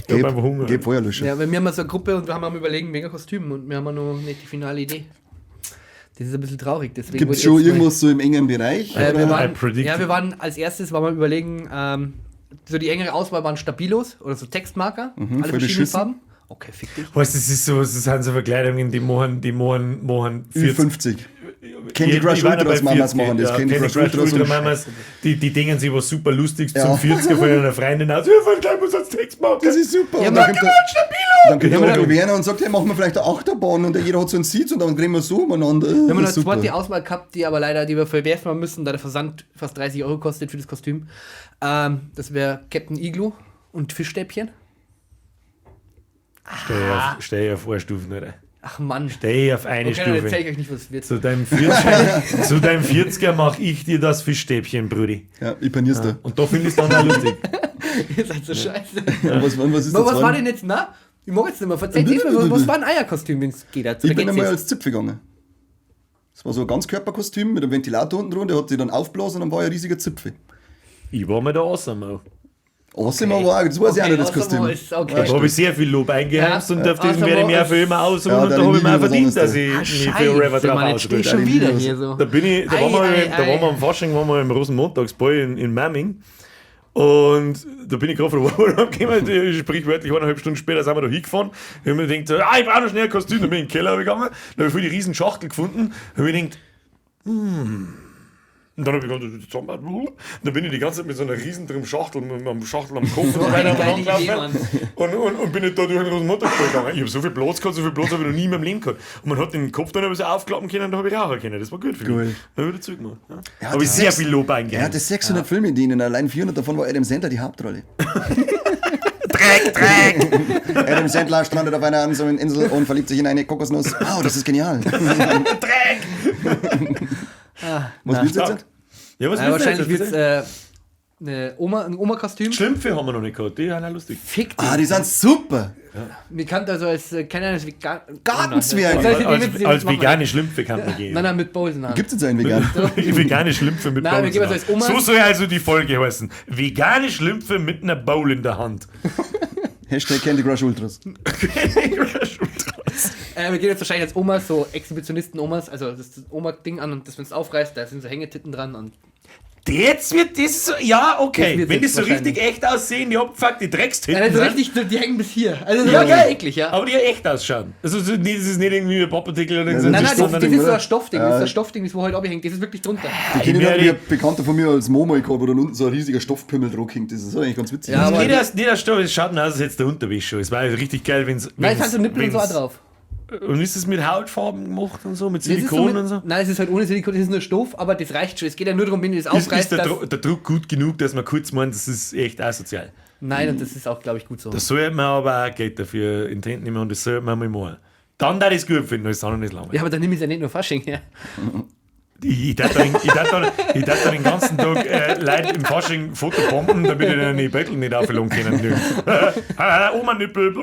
Ich hab einfach Hunger. Gib Feuerlöscher. Ja, weil wir haben so eine Gruppe und wir haben am Überlegen mega Kostümen und wir haben noch nicht die finale Idee. Das ist ein bisschen traurig. Deswegen Gibt wollte es ich schon jetzt mal- irgendwas so im engen Bereich? Wir oder? waren, I predict- ja, wir waren als erstes waren wir überlegen, so die engere Auswahl waren Stabilos oder so Textmarker, alle voll verschiedene beschissen. Farben. Okay, fick dich. Weißt du, das ist so, das sind so Verkleidungen, die machen 40. Ü50. Candy Ich Crush war dabei Ultras Mamas 40, machen das. ja, Candy Crush Ultras und Mamas, die denken sich was super Lustiges Ja. zum 40er von einer Freundin aus. Ja, vielleicht muss als Text machen. das ist super. Ja, und aber dann kommt der Ja, aber Onkel dann- Werner und sagt, hey, machen wir vielleicht eine Achterbahn und jeder hat so einen Sitz und dann drehen wir so umeinander. Wir haben Das eine ist super. zweite Auswahl gehabt, die aber leider, die wir verwerfen haben müssen, da der Versand fast 30 Euro kostet für das Kostüm. Das wäre Captain Igloo und Fischstäbchen. Steh auf Vorstufen, oder? Ach Mann. Steh auf eine Okay, dann Stufe. erzähl ich euch nicht, was es wird. Zu deinem 40er, zu deinem 40er mach ich dir das Fischstäbchen, Brudi. Ja, ich panier's da. Und da finde ich es dann auch lustig. Ihr seid so scheiße. Was ist Was war denn jetzt, na? Ich mag jetzt nicht mehr. Verzeiht mal, was war ein Eierkostüm, wenn es geht? Ich bin einmal als Zipfel gegangen. Das war so ein Ganzkörperkostüm mit einem Ventilator unten drunter, der hat sich dann aufgeblasen und dann war ein riesiger Zipfel. Ich war mal da Awesome. Awesome war auch, das weiß ich auch nicht, das Kostüm. Okay. Da habe ich sehr viel Lob eingeheimst Ja, und auf diesem Awesome werde ich mir war- für immer ausruhen Ja, und da deine habe ich mir auch Liebe verdient, was dass anderes. ich mich für Forever drauf Mann, jetzt stehe ich ausruhe. schon wieder hier so. Da waren wir am Fasching, waren wir im Rosenmontagsball in Mamming. Und da bin ich gerade von Warburg gekommen, sprichwörtlich 1,5 Stunden später sind wir da hingefahren. Da habe ich mir gedacht, ich brauche noch schnell ein Kostüm, dann bin ich in den Keller gegangen, dann habe ich die riesen Schachtel gefunden, da habe ich gedacht, Und dann habe ich ganz zusammen, und dann bin ich die ganze Zeit mit so einer riesen Schachtel, mit einem Schachtel am Kopf und so weiter und bin nicht da durch den Rosenmontagsball gegangen. Ich habe so viel Platz gehabt, so viel Platz habe ich noch nie in meinem Leben gehabt. Und man hat den Kopf dann ein bisschen aufklappen können und da habe ich rauchen können. Das war gut für mich. Cool. Dann habe ich zurückgemacht. Ja. Ja, Habe ich das sehr sechs- viel Lob Er eingegeben. hatte 600 Filme in denen, allein 400 davon war Adam Sandler die Hauptrolle. Dreck! Adam Sandler strandet auf einer einsamen Insel und verliebt sich in eine Kokosnuss. Wow, das ist genial. Dreck! Was willst du jetzt? Ja, was Wahrscheinlich willst wird du es ein Oma-Kostüm. Schlümpfe haben wir noch nicht gehabt, die sind auch lustig. Fick dich. Die sind super. Bekannt also als, keine Ahnung, als Gartenzwerge. Als vegane Schlümpfe kann man gehen. Nein, mit Bosenhaar. Gibt es jetzt einen vegan? Vegane Schlümpfe mit Nein, wir geben Bowl. es als Oma. So soll also die Folge heißen. Vegane Schlümpfe mit einer Bowl in der Hand. Hashtag Candy Crush Ultras. Wir gehen jetzt wahrscheinlich als Omas, so Exhibitionisten-Omas, also das Oma-Ding an und das, wenn es aufreißt, da sind so Hängetitten dran und Jetzt wird das so, ja, okay. Das wird Wenn jetzt das so richtig wahrscheinlich. echt aussehen, die abgefuckt, die Dreckstitten also sind, richtig, die hängen bis hier. Also Ja, ja, geil. eklig, ja. aber die echt ausschauen. Also das ist nicht irgendwie ein Papartikel oder so. Nein, das das ist ist Stoffding, so oder? ein Stoffding, das ist ein Stoffding, das wo halt abhängt, das ist wirklich drunter. Ich kenne mir einen die- Bekannter von mir als Momo gehabt, wo dann unten so ein riesiger Stoffpimmel drauf hängt. Das ist eigentlich ganz witzig. Ja, aber- Jeder Stoff, es schaut aus, als jetzt der Unterwäsche. Es war richtig geil, wenn es. Nein, es hat so Nippel und so auch drauf. Und ist es mit Hautfarben gemacht und so, mit Das ist Silikon mit- und so? Nein, es ist halt ohne Silikon, das ist nur Stoff, aber das reicht schon. Es geht ja nur darum, wenn du das Ist aufreißt, der, dass... der Druck gut genug, dass man kurz meint, das ist echt asozial. Nein, und das ist auch, glaube ich, gut so. Das sollte man aber auch Geld dafür in die Hand nehmen und das sollte man mal machen. Dann da das gut finden, das andere nicht lange. Ja, aber dann nimm ich es ja nicht nur Fasching her. Ich darf da den ganzen Tag Leute im Fasching Fotobomben, damit ich dann die Bettel nicht aufladen können. Nö. Oma-Nippel.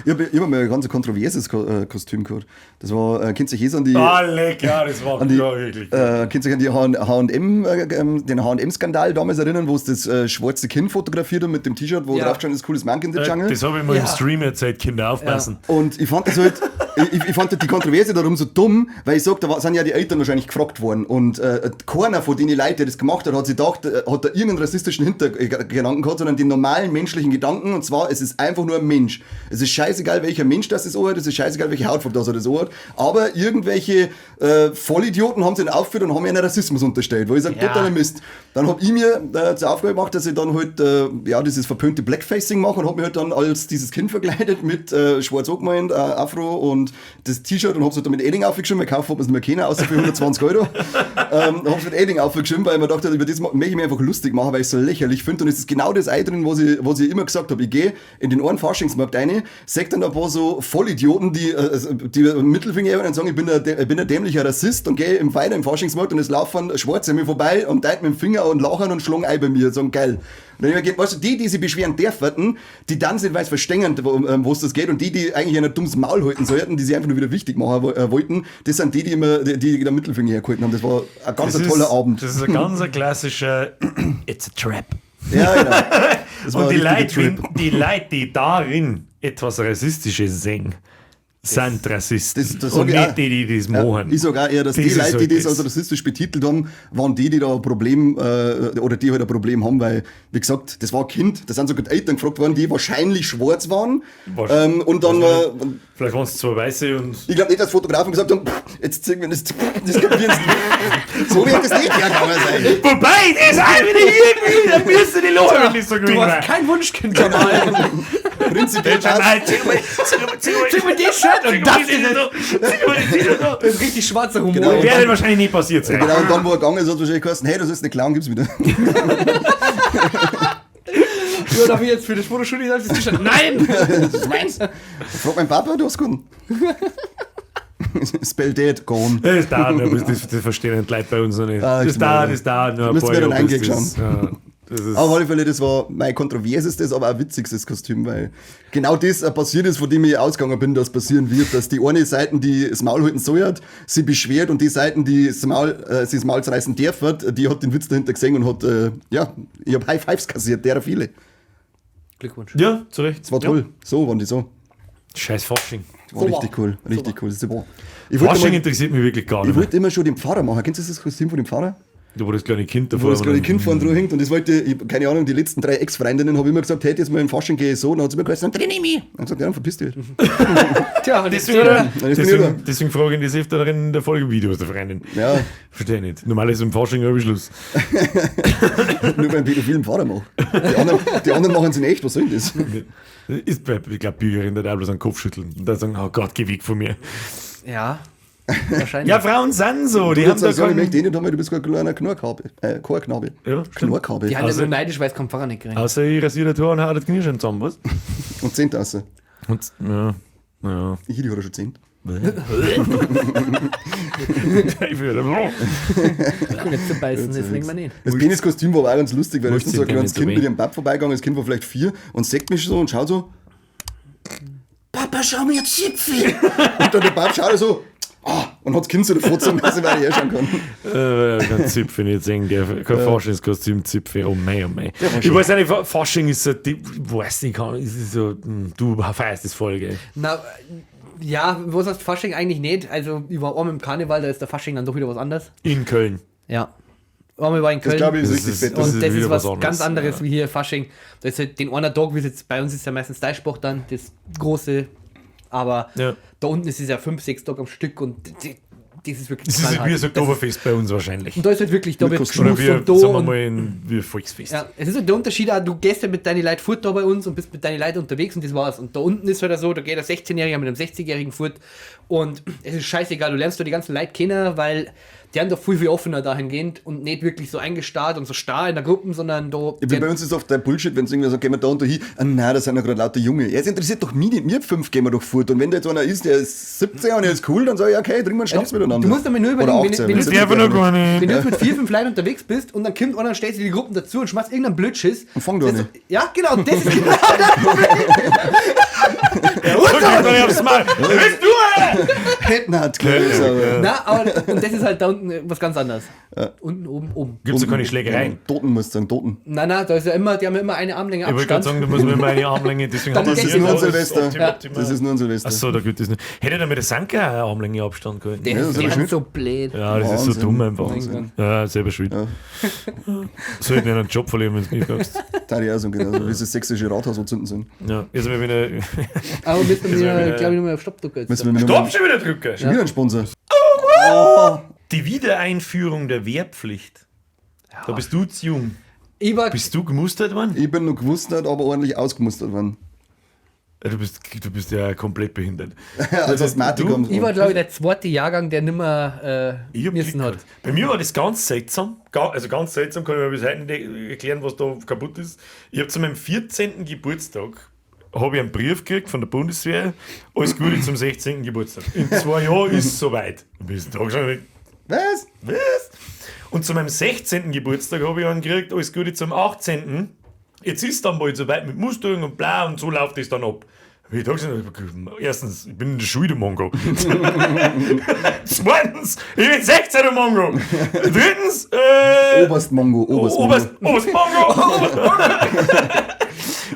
Ich hab mal ein ganz kontroverses Kostüm gehabt. Das war, kennt sich an die... Lecker, das war die- ja wirklich. Könnt ihr sich an die H&M, den H&M-Skandal damals erinnern, wo es das schwarze Kind fotografiert hat mit dem T-Shirt, wo Ja. drauf stand, das cooles Monkey in the Jungle? Das habe ich mal Ja. im Stream erzählt, Kinder aufpassen. Und ich fand das halt, ich fand die Kontroverse darum so dumm, weil ich sag, sind ja die Eltern wahrscheinlich gefragt worden und keiner von denen Leuten, der das gemacht hat, hat sich gedacht, hat da irgendeinen rassistischen Hintergedanken gehabt, sondern den normalen menschlichen Gedanken, und zwar, es ist einfach nur ein Mensch. Es ist scheißegal, welcher Mensch das hat, es ist scheißegal, welche Hautfarbe das hat, aber irgendwelche Vollidioten haben sich dann aufgeführt und haben mir einen Rassismus unterstellt, wo ich sage, Ja. totaler Mist. Dann habe ich mir zur Aufgabe gemacht, dass ich dann halt dieses verpönte Blackfacing mache und habe mich halt dann als dieses Kind verkleidet mit schwarz angemalt, Afro und das T-Shirt und habe es halt dann mit Edding aufgeschrieben, weil kaufen hat man es nicht mehr kennen, außer für 120 €. Habe es mit Edding aufgeschrieben, weil ich mir dachte, über das möchte ich mir einfach lustig machen, weil ich es so lächerlich finde. Und es ist genau das Ei drin, was ich immer gesagt habe. Ich gehe in den einen Faschingsmarkt rein, sag dann ein paar so Vollidioten, die Mittelfinger heben und sagen, ich bin ein dämlicher Rassist und gehe weiter im Faschingsmarkt und es laufen Schwarze mir vorbei und deuten mit dem Finger und lachen und schlagen Ei bei mir und sagen, geil. Und dann habe ich mir gedacht, weißt du, die sich beschweren dürfen, die dann sind, weil es verstehen, wo es das geht, und die eigentlich ein dummes Maul halten sollten, die sich einfach nur wieder wichtig machen wollten, das sind die immer die den Mittelfinger hergehalten haben. Das war ein ganz toller Abend. Das ist ein ganz klassischer It's a Trap. Ja, genau. Das war Und ein richtiger Trip. die Leute, die darin etwas Rassistisches sehen, sind Rassisten. das und sag ich auch. nicht die das Ja, machen. ich sage auch eher, dass die Das ist Leute, die halt das das. als rassistisch betitelt haben, waren die da ein Problem, oder die halt ein Problem haben, weil, wie gesagt, das war ein Kind, da sind sogar die Eltern gefragt worden, die wahrscheinlich schwarz waren. Und dann, Vielleicht waren es zwei Weiße und. ich glaube nicht, dass Fotografen gesagt haben, jetzt ziehen wir das kapieren sie. So wird das nicht hergegangen sein. Wobei, das ist halt wieder irgendwie, da müsste die Leute wenn nicht so Du gewesen warst sein. kein Wunschkind, Kamal. Prinzipiell Halt, passt. Zieh mir das Shirt und das ist das ist richtig schwarzer Humor. Genau. Wäre wahrscheinlich nie passiert sein. Genau, und dann, wo er gegangen ist, hat wahrscheinlich geheißen, hey, das ist eine Clown, gib's wieder. Ja, darf ich jetzt für das Fotoshooting das T-Shirt? Nein! Das ist meins. Frag mein Papa, du hast gefunden. Spell dead, gone. Das dauert noch, das verstehen die Leute bei uns noch nicht. Das dauert noch ein Müssen paar wir dann Jahre, bis eingeschaut. das ist Aber auf alle Fälle, das war mein kontroversestes, aber auch witzigstes Kostüm, weil genau das passiert ist, von dem ich ausgegangen bin, dass passieren wird, dass die eine Seite, die das Maul halten soll, sie beschwert und die Seiten, die das Maul zerreißen darf, die hat den Witz dahinter gesehen und hat, ich habe High Fives kassiert, derer viele. Glückwunsch. Ja, zu Recht. Das war toll. So waren die so. Scheiß Fasching. War richtig cool, richtig cool. Das war. Fasching interessiert mich wirklich gar Ich nicht mehr. wollte immer schon den Pfarrer machen. Kennst du das Kostüm von dem Pfarrer? Da wo das kleine Kind Wo davor das kleine Kind vorne dran hängt und das wollte, keine Ahnung, die letzten 3 Ex-Freundinnen habe ich immer gesagt, hey, jetzt mal im Fasching gehe ich so, dann hat sie mir gesagt, dann nehme ich. Dann hat gesagt, ja, dann verpiss dich. Tja, und Deswegen frage ich das öfter in der Folge Videos der Freundin. Ja, Verstehe ich nicht. Normal ist im Fasching ein Schluss. nur beim pädophilen Pfarrer macht. Die anderen machen es in echt, was soll denn das? Ich glaube, Bürgerin der bloß einen Kopf schütteln und dann sagen, oh Gott, geh weg von mir. Ja, wahrscheinlich. Ja, Frauen sind so. Die Die haben da sagen, ich keinen... möchte eh nicht haben, weil du bist kein kleiner Chorknabe. Ja, stimmt. Knorrknabe. Die haben ja Also- nur neidisch, weil es keinen Pfarrer nicht kriegen. Außer ich rasiere das Haar und hau das Knie schon zusammen, was? Und 10 Tasse. Und, ja. Ich hätte ja schon 10. Ich würde... Ich kann nicht zu beißen, deswegen mal nicht. Das Peniskostüm war aber auch ganz lustig, weil da ist Wurst so ein sind kleines nicht so Kind weh. mit ihrem Pap vorbeigegangen, das Kind war vielleicht 4 und sägt mich so und schaut so, Papa, schau mir Zipfel. Und dann der Pap schaut so, und hat das Kind so davor gezogen, dass er weiter herschauen kann. Kein Zipfel nicht sehen, kein Faschingskostüm, Zipfel, oh mei. Ich weiß nicht, Fasching ist so, ich weiß nicht, ist so, du feierst das voll, gell? Na, ja, was heißt Fasching eigentlich nicht? Also, ich war einmal im Karneval, da ist der Fasching dann doch wieder was anderes. In Köln. Ja. Einmal war in Das Köln. glaube ich ist Das richtig ist- fett. das Und das wieder ist was was anderes. ganz anderes Ja. wie hier Fasching. Da ist halt den einen Tag, wie es jetzt bei uns ist ja meistens Deichspruch dann, das große, aber Ja. da unten ist es ja 5, 6 Tage am Stück und das ist wirklich Das ist wie knallhart. ein Oktoberfest bei uns wahrscheinlich. Und da ist halt wirklich, da Mit wird Kostüm. Oder geschmust wie, und da sagen wir und mal, wie ein Volksfest. ja, es ist halt der Unterschied auch, du gehst ja mit deinen Leuten fort da bei uns und bist mit deinen Leuten unterwegs und das war's. Und da unten ist halt so, da geht der 16-Jährige mit einem 60-Jährigen fort und es ist scheißegal, du lernst da die ganzen Leute kennen, weil die haben doch viel offener dahingehend und nicht wirklich so eingestarrt und so starr in der Gruppe, sondern da... Wie bei uns ist oft der Bullshit, wenn es irgendwie sagt, gehen wir da und da hin. Nein, da sind ja gerade lauter Junge. Ja, es interessiert doch mich nicht. Wir 5 gehen wir doch fort. Und wenn da jetzt einer ist, der ist 17 und der ist cool, dann sage ich, okay, trinken wir einen Schnaps miteinander. Du musst aber nur Oder überlegen, 18, wenn wenn's du- jetzt einfach nur gerne- gar nicht. Wenn du jetzt mit 4, 5 Leuten unterwegs bist und dann kommt einer und stellst dir die Gruppen dazu und schmeißt irgendeinen Blödschiss. Und fang du das- an. Ja, genau, das ist genau das Problem. Und dann kann ich aufs Mal. Willst du, Alter? Headnut, close, aber. Na, aber und das ist halt da unten was ganz anderes. Unten, oben, oben. Gibt es ja keine Schlägereien. Toten musst du sagen, Toten. Nein, da ist ja immer, die haben ja immer eine Armlänge Ich wollte gerade Abstand. sagen, da muss man immer eine Armlänge, deswegen Dann hat das das ist nur ein alles Silvester. optimal. Das ist nur ein Silvester. Achso, da gibt es nicht. Hätte er mit der Sanka eine Armlänge Abstand gehalten? Der Ja, das ist ist aber ganz schön. so blöd. Ja, das ist so Wahnsinn. dumm einfach. Wahnsinn. Ja, selber schuld. Ja. Sollten ja einen Job verlieren, wenn du mich fragst. Da die auch so genau, wie das sächsische Rathaus anzünden sind. Ja, jetzt haben wir wieder. Aber müssen Das wär wir, wieder- glaube ich, nochmal auf Stopp drücken. Müssen wir mit Stopp, schon wieder drücken! Schon wieder ein Sponsor. Die Wiedereinführung der Wehrpflicht. Da bist du zu jung. Ich war, Bist du gemustert worden? Ich bin noch gemustert, aber ordentlich ausgemustert worden. Du bist ja komplett behindert. Als Asthmatiker. du- ich war, glaube ich, der zweite Jahrgang, der nimmer Ich hab müssen Glück hat. gehabt. Bei mir war das ganz seltsam. Also ganz seltsam, kann ich mir bis heute nicht erklären, was da kaputt ist. Ich habe zu meinem 14. Geburtstag habe ich einen Brief gekriegt von der Bundeswehr. Alles Gute zum 16. Geburtstag. In 2 Jahren ist es soweit. Und bis da schon Was? was? Und zu meinem 16. Geburtstag habe ich einen gekriegt, alles Gute zum 18. Jetzt ist dann bald soweit mit Musterung und bla und so läuft es dann ab. Ich dachte, erstens, ich bin in der Schule, der Mongo. Zweitens, ich bin 16 der Mongo. Drittens, Oberst Mongo, Oberst Mongo. Oberst Mongo.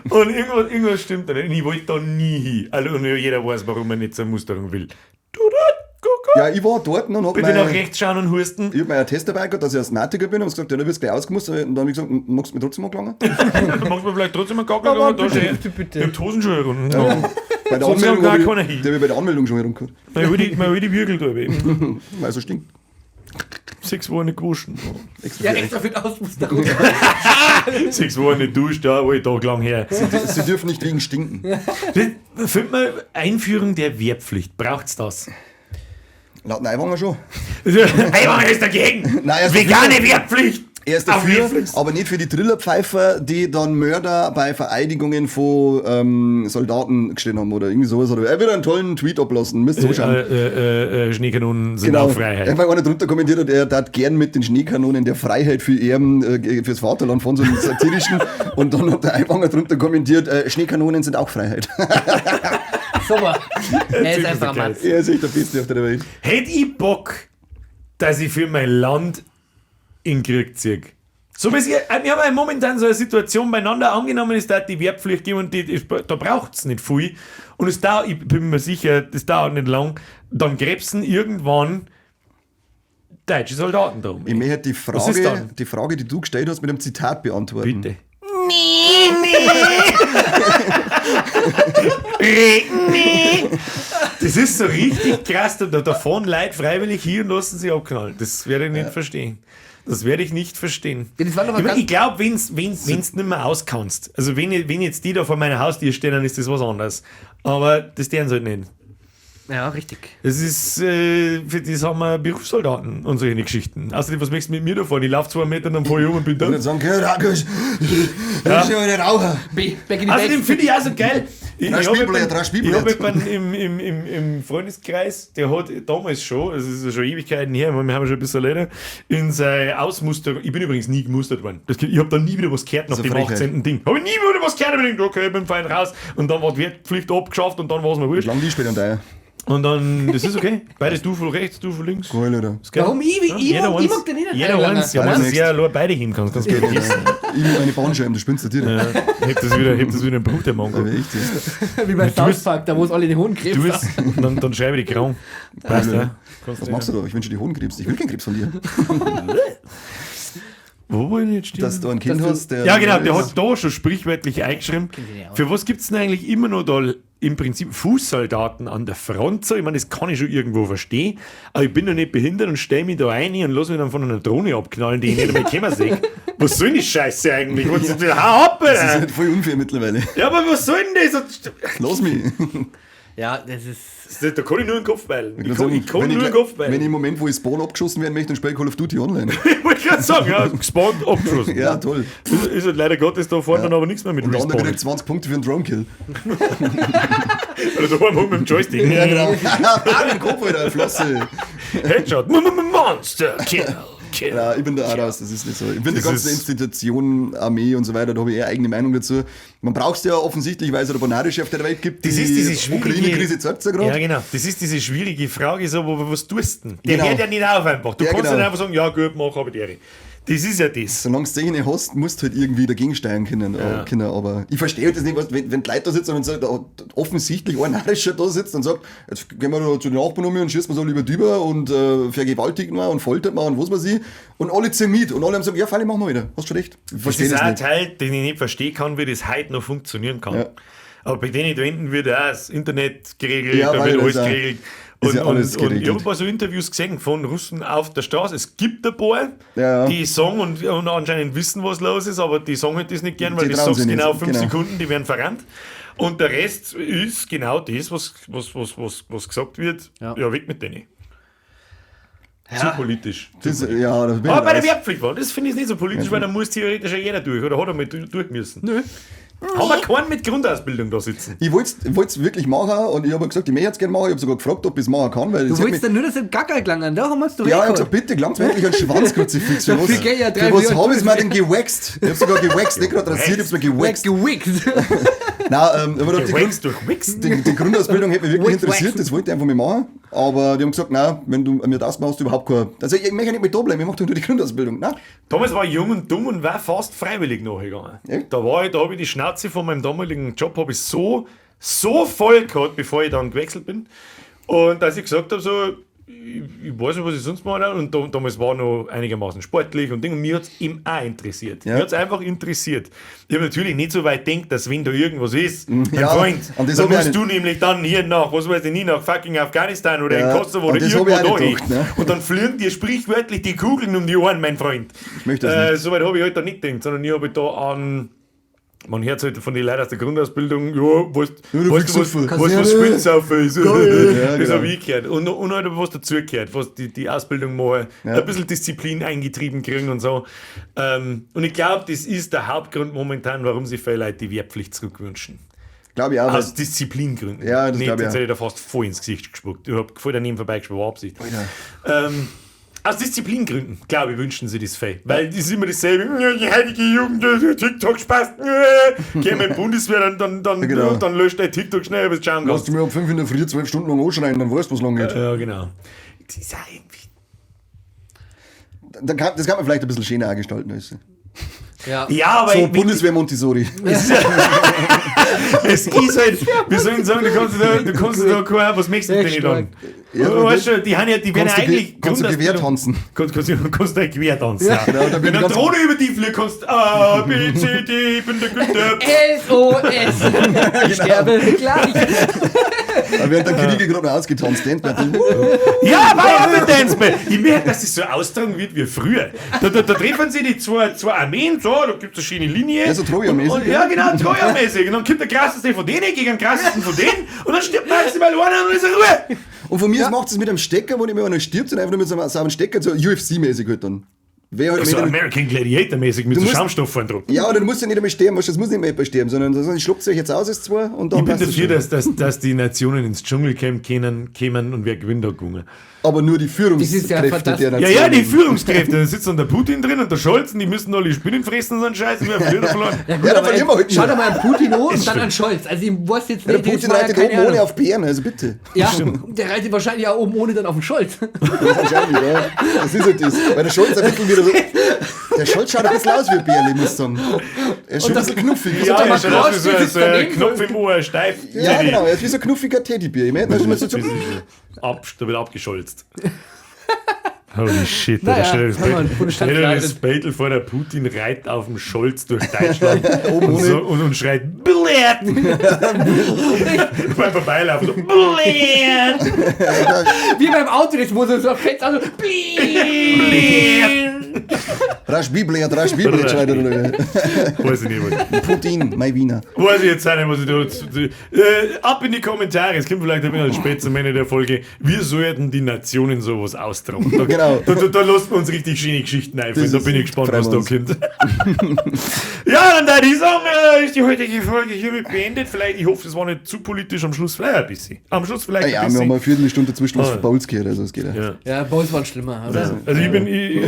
Und irgendwas stimmt da nicht. Und ich wollte da nie hin. Also, und jeder weiß, warum man nicht zur Musterung will. Du dort, guck. Ja, ich war dort und hab Bitte nach mein, rechts schauen und husten. ich hab meinen Test dabei gehabt, dass ich Asthmatiker bin und gesagt, ja, du wirst gleich ausgemustert. Und dann habe ich gesagt, magst du mich trotzdem angelangen? Dann machst du mir vielleicht trotzdem einen Gagel. Aber Da steht. bitte. Ich hab die Hosenschuhe rum. Bei der Sonst haben Anmeldung gar habe ich, keiner hin. die hab ich bei der Anmeldung schon herumgehört, Man will die Würgel da eben. weil es so stinkt. 6 Wochen nicht gewaschen. Ja, extra für die Ausmusterung. 6 Wochen nicht duscht, ja, alle Tag lang her. Sie dürfen nicht wegen stinken. Findet man Einführung der Wehrpflicht, braucht's das? Laut Neuwanger schon. Eiwanger ist dagegen! Nein, er ist Vegane Wehrpflicht! Er ist Auf dafür, Netflix. aber nicht für die Trillerpfeifer, die dann Mörder bei Vereidigungen von Soldaten gestehen haben oder irgendwie sowas. Oder er wird einen tollen Tweet ablassen, müsst ihr so schauen. Schneekanonen sind Genau. auch Freiheit. Weil einer drunter kommentiert hat, er hat gern mit den Schneekanonen der Freiheit für Erben fürs Vaterland von so einem satirischen. Und dann hat der Einwanger drunter kommentiert, Schneekanonen sind auch Freiheit. Super. Er ist einfach ein Mann. Er ist echt der Beste auf der Welt. Hätte ich Bock, dass ich für mein Land in den Krieg ziehe. So wie wir haben momentan so eine Situation beieinander angenommen, ist da die Wehrpflicht geben und da braucht es nicht viel. Und es dauert, ich bin mir sicher, das dauert nicht lang. Dann gräbsen irgendwann deutsche Soldaten drum. Ich möchte die Was ist Frage, dann? die Frage, die du gestellt hast, mit einem Zitat beantworten. Bitte. Das ist so richtig krass. Da fahren Leute freiwillig hier und lassen sich abknallen. Das werde ich nicht verstehen. Das werde ich nicht verstehen. Ja, das war doch Ich, ganz- ich glaube, wenn du nicht mehr auskannst, also wenn jetzt die da vor meiner Haustür stehen, dann ist das was anderes. Aber das deren halt nicht. Ja, richtig. Das ist, für das haben wir Berufssoldaten und solche Geschichten. Außerdem, was möchtest du mit mir da fahren? Ich laufe 2 Meter und dann fahre ich um und bin da. Und dann sagen, Rakus, Ja. das ist ja der Raucher. Back in die Außerdem Back. finde ich auch so geil. Ich Drei habe Spielblätter, drei Spielblätter. jemanden im Freundeskreis, der hat damals schon, also es ist ja schon Ewigkeiten her, wir haben schon ein bisschen länger, in sein Ausmuster, ich bin übrigens nie gemustert worden. Ich habe dann nie wieder was gehört nach Das ist dem eine Frechheit. 18. Ding. Habe ich nie wieder was gehört, ich bin okay, ich bin fein raus. Und dann war die Wehrpflicht abgeschafft und dann war es mir wurscht. Lang die später da. Und dann, das ist okay. Beides du von rechts, du von links. Geil, oder? Ist geil. Warum ich? Ich Jeder mag eins. den nicht. Jeder eins. Ja, Beide man nicht. ja nur beide hin kannst, ganz gut vergessen. Ich mit meine Bahnscheiben, du spinnst dir. Ja, hebt das wieder ein Bruch der Mango. Aber echt, ja. Wie bei Du South bist- Park, da wo es alle den Hohenkrebs Du haben. bist, dann schreibe ich die Grauen. Weißt du, ja? Was machst du da? Ich wünsche dir Hodenkrebs. Ich will keinen Krebs von dir. Wo wollen wir jetzt stehen? Dass du ein Kind Dass du- hast, der. Ja, genau, der hat da schon sprichwörtlich eingeschrieben. ich auch. Für was gibt es denn eigentlich immer noch da im Prinzip Fußsoldaten an der Front? So? Ich meine, das kann ich schon irgendwo verstehen, aber ich bin doch nicht behindert und stelle mich da ein und lasse mich dann von einer Drohne abknallen, die ich nicht einmal kommen sehe. Was soll denn die Scheiße eigentlich? Was, hau ab, Das ist Alter! halt voll unfair mittlerweile. Ja, aber was soll denn das? Lass mich. Ja, das ist. Da kann ich nur den Kopf beilen. Ich kann wenn, nur den ich, Kopf wenn ich beilen. im Moment, wo ich Spawn abgeschossen werden möchte, dann spiele ich Call of Duty online. Ich wollte gerade sagen, ja, gespawnt, abgeschossen. Ja, toll. Ist halt leider Gottes da vorne dann aber nichts mehr mit Und der andere Respawn. kriegt 20 Punkte für einen Drone-Kill. Oder da haben wir mit dem Joystick. genau. Ah, den Kopf, Alter, Flosse. Headshot. Monster. Kill. Ja, ich bin da auch raus, das ist nicht so. Ich finde die Das ganze ist- Institution, Armee und so weiter, da habe ich eher eigene Meinung dazu. Man braucht es ja offensichtlich, weil es ja der Bananenchef der Welt gibt. Das ist diese schwierige... Ukraine-Krise zeigt es ja Ja, gerade. genau. Das ist diese schwierige Frage, so, was tust du denn? Der Genau. hört ja nicht auf einfach. Du Ja, kannst genau. nicht einfach sagen, ja gut, mach aber die. Das ist ja das. Solange du Szene hast, musst du halt irgendwie dagegen steuern können. Aber ich verstehe halt das nicht, wenn die Leute da sitzen und so, da offensichtlich ein Narischer da sitzt und sagt, jetzt gehen wir da zu den Nachbarn um und schießen wir so lieber drüber und vergewaltigen wir und foltert wir und was weiß ich. Und alle ziehen mit und alle haben gesagt, ja, Falli, machen wir wieder. Hast schon recht. Ich Das verstehe ist das auch ein nicht. Teil, den ich nicht verstehen kann, wie das heute noch funktionieren kann. Ja. Aber bei denen da hinten wird auch das Internet geregelt, Ja, da weil wird das alles auch- geregelt. ist ja alles und ich geregelt. habe ein paar so Interviews gesehen von Russen auf der Straße. Es gibt ein paar, Ja. die sagen und anscheinend wissen, was los ist, aber die sagen halt das nicht gern, weil Die das trauen sagst sich genau nicht. 5 Genau. Sekunden, die werden verrannt. Und der Rest ist genau das, was gesagt wird. Ja. Ja, weg mit denen. Ja. Zu politisch. Das, ja, das bin Aber ich bei der raus. Wehrpflicht war, das finde ich nicht so politisch, weil da muss theoretisch ja jeder durch, oder hat er mal durch müssen? Nö. Haben wir keinen mit Grundausbildung da sitzen? Ich wollte es wirklich machen und ich habe gesagt, ich möchte es gerne machen. Ich habe sogar gefragt, ob ich es machen kann. Weil Du es hat wolltest dann nur, dass es Gacker klang an, da haben wir es doch Ja, ich habe reingehört. gesagt, bitte, klangt mir wirklich ein Schwanzkruzifix. Für was, Dafür geh ja 3 für was Millionen habe ich es mir Euro. denn gewaxt? Ich habe sogar gewaxt, nicht gerade rasiert, ich habe es mir gewaxt. Gewichst. Nein, aber Der Wax durch Wix? die Grundausbildung hätte mich wirklich Wax, interessiert, wax. das wollte ich einfach mal machen. Aber die haben gesagt, nein, wenn du mir das machst, du überhaupt keine. Also ich möchte nicht mit da bleiben, ich mache doch nur die Grundausbildung. Nein. Damals war ich jung und dumm und war fast freiwillig nachgegangen. Echt? Da habe ich die Schnauze von meinem damaligen Job habe ich so voll gehabt, bevor ich dann gewechselt bin. Und dass ich gesagt habe, so, ich weiß nicht, was ich sonst mache. Und damals war noch einigermaßen sportlich und Ding. Und mich hat es eben auch interessiert. Ja. Mich hat es einfach interessiert. Ich habe natürlich nicht so weit gedacht, dass wenn da irgendwas ist, mein Ja, Freund, und das dann hab ich auch musst du nämlich dann hier nach, was weiß ich nicht, nach fucking Afghanistan oder Ja, in Kosovo und oder das irgendwo hab ich auch da nicht hin. gedacht, ne? Und dann fliegen dir sprichwörtlich die Kugeln um die Ohren, mein Freund. Ich möchte das nicht. Soweit habe ich halt da nicht gedacht, sondern ich habe da an Man hört halt von den Leuten aus der Grundausbildung, ja, was Kaserne. Spinnsaufen ist. Ja, Das genau. habe ich gehört. Und halt was dazugehört, was die Ausbildung machen, ein bisschen Disziplin eingetrieben kriegen und so. Und ich glaube, das ist der Hauptgrund momentan, warum sich viele Leute die Wehrpflicht zurückwünschen. Glaube ich auch. Aus Disziplingründen. Ja, das Nicht, glaub ich jetzt auch. hätte ich da fast voll ins Gesicht gespuckt. Ich habe voll daneben vorbeigespuckt, war Absicht. Aus Disziplingründen, glaube ich, wünschen sie das viel. Weil das ist immer dasselbe. Die heutige Jugend, TikTok spaßt. Geh mal in die Bundeswehr, Genau. dann löscht dein TikTok schnell, aber es schauen Lass kannst. du mir um 5 in der Früh 12 Stunden lang anschreien, dann weißt du, was lang geht. Ja, genau. Das ist auch irgendwie. Das kann man vielleicht ein bisschen schöner auch gestalten. Weißt du. Ja. Ja, aber So ich- Bundeswehr Montessori. es ist halt, wie soll ich sagen, du kannst da kein, was möchtest du denn Echt nicht dann? Ja, Du weißt schon, die werden ja Kannst du eigentlich Gewehr tanzen. Kannst du Gewehr tanzen. Ja. Genau, da bin Wenn ich du ganz- Drohne über die fliegt, kannst du A, B, C, D, ich bin der Günther. SOS. Ich sterbe gleich. Da werden dann Kriege gerade noch ausgetanzt. Ja, war ja mit Dance. Ich merke, dass das so austragen wird wie früher. Da treffen sie die zwei Armeen, so, da gibt es eine schöne Linie. Ja, so Troja-mäßig, Und- Ja, genau, Troja-mäßig. Und dann kommt der krasseste von denen gegen den krassesten von denen und dann stirbt maximal einer und dann ist er Ruhe. Und von mir aus macht es mit einem Stecker, wo nicht mehr einer stirbt, sondern einfach nur mit so einem Stecker, so UFC-mäßig halt dann. Wer halt So mehr- American Gladiator-mäßig mit so musst- Schaumstoff vorn drauf. Ja, oder du musst ja nicht einmal sterben, weißt du, das muss nicht mehr jemand sterben, sondern ich schlupft euch jetzt aus, ist zwei, und dann Ich bin passt es dafür, schon. dass die Nationen ins Dschungelcamp kämen und wer gewinnt da gegangen. Aber nur die Das ist ja Führungskräfte fantastisch. Ja, ja, die Führungskräfte, da sitzt dann der Putin drin und der Scholz und die müssen alle Spinnen fressen und so einen Scheiß, wir haben wieder verloren. Ja, gut, Ja, dann aber verlieren wir halt schau nur. dir mal an Putin an und dann an Scholz. Also, ich weiß jetzt Ja, der nicht, das Putin war ja reitet keine oben ohne Ahnung. auf Bären, also bitte. Ja, der reitet wahrscheinlich auch oben ohne dann auf den Scholz. Wahrscheinlich, ja. Das ist halt das. Weil der Scholz ein bisschen wieder so. Der Scholz schaut ein bisschen aus wie ein Bärli, muss ich sagen. Er ist schon ein bisschen knuffig. Ja, der ja, schon Macron aus wie steht so jetzt ein daneben. Knopf im Ohr, steif. Ja, genau, er ist wie so ein knuffiger Teddybär. Ich meine, da ist immer so, Da wird abgescholzt. Holy shit, Naja, stell dir haben wir einen Bundesstaat das geleitet. Beitel vor der Putin reitet auf dem Scholz durch Deutschland Oben und, ohne. so, und schreit Blät! Beim Vorbeilaufen so Blät! Wie beim Auto, das muss er so fett also. Rasch Biblia, schreit er. Weiß ich nicht mehr. Putin, mein Wiener. Weiß ich jetzt nicht, was ich da. Ab in die Kommentare, es kommt vielleicht ein bisschen spät zum Ende der Folge. Wir sollten die Nationen sowas austragen. Da, Genau. da lassen wir uns richtig schöne Geschichten einfallen. Das Da ist- bin ich gespannt, freuen was wir da uns. kommt. Ja, dann da ich sagen, ist die heutige Folge hiermit beendet. Vielleicht, ich hoffe, das war nicht zu politisch am Schluss, vielleicht ein bisschen. Am Schluss vielleicht Ja, ein wir haben bisschen. eine Viertelstunde zwischen uns Ah. von Bowls gehört, also es geht ja. Ja. Ja, bei uns waren schlimmer, oder? Also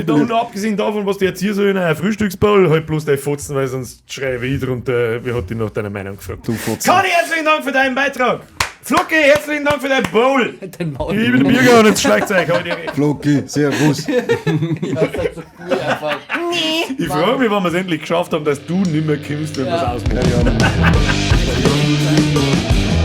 da und abgesehen davon, was du jetzt hier so in einer Frühstücksbowl, halt bloß dein Fotzen, weil sonst schreibe ich drunter, wie hat dich nach deiner Meinung gefragt. Du Fotzen. Conny, herzlichen Dank für deinen Beitrag. Flocke, herzlichen Dank für dein Bowl. Dein Maul. Ich bin der Bürger und ins Schlagzeug. Floki, servus. Ich frage mich, wann wir es endlich geschafft haben, dass du nicht mehr kommst, wenn wir es ausmachen. Ja, ja.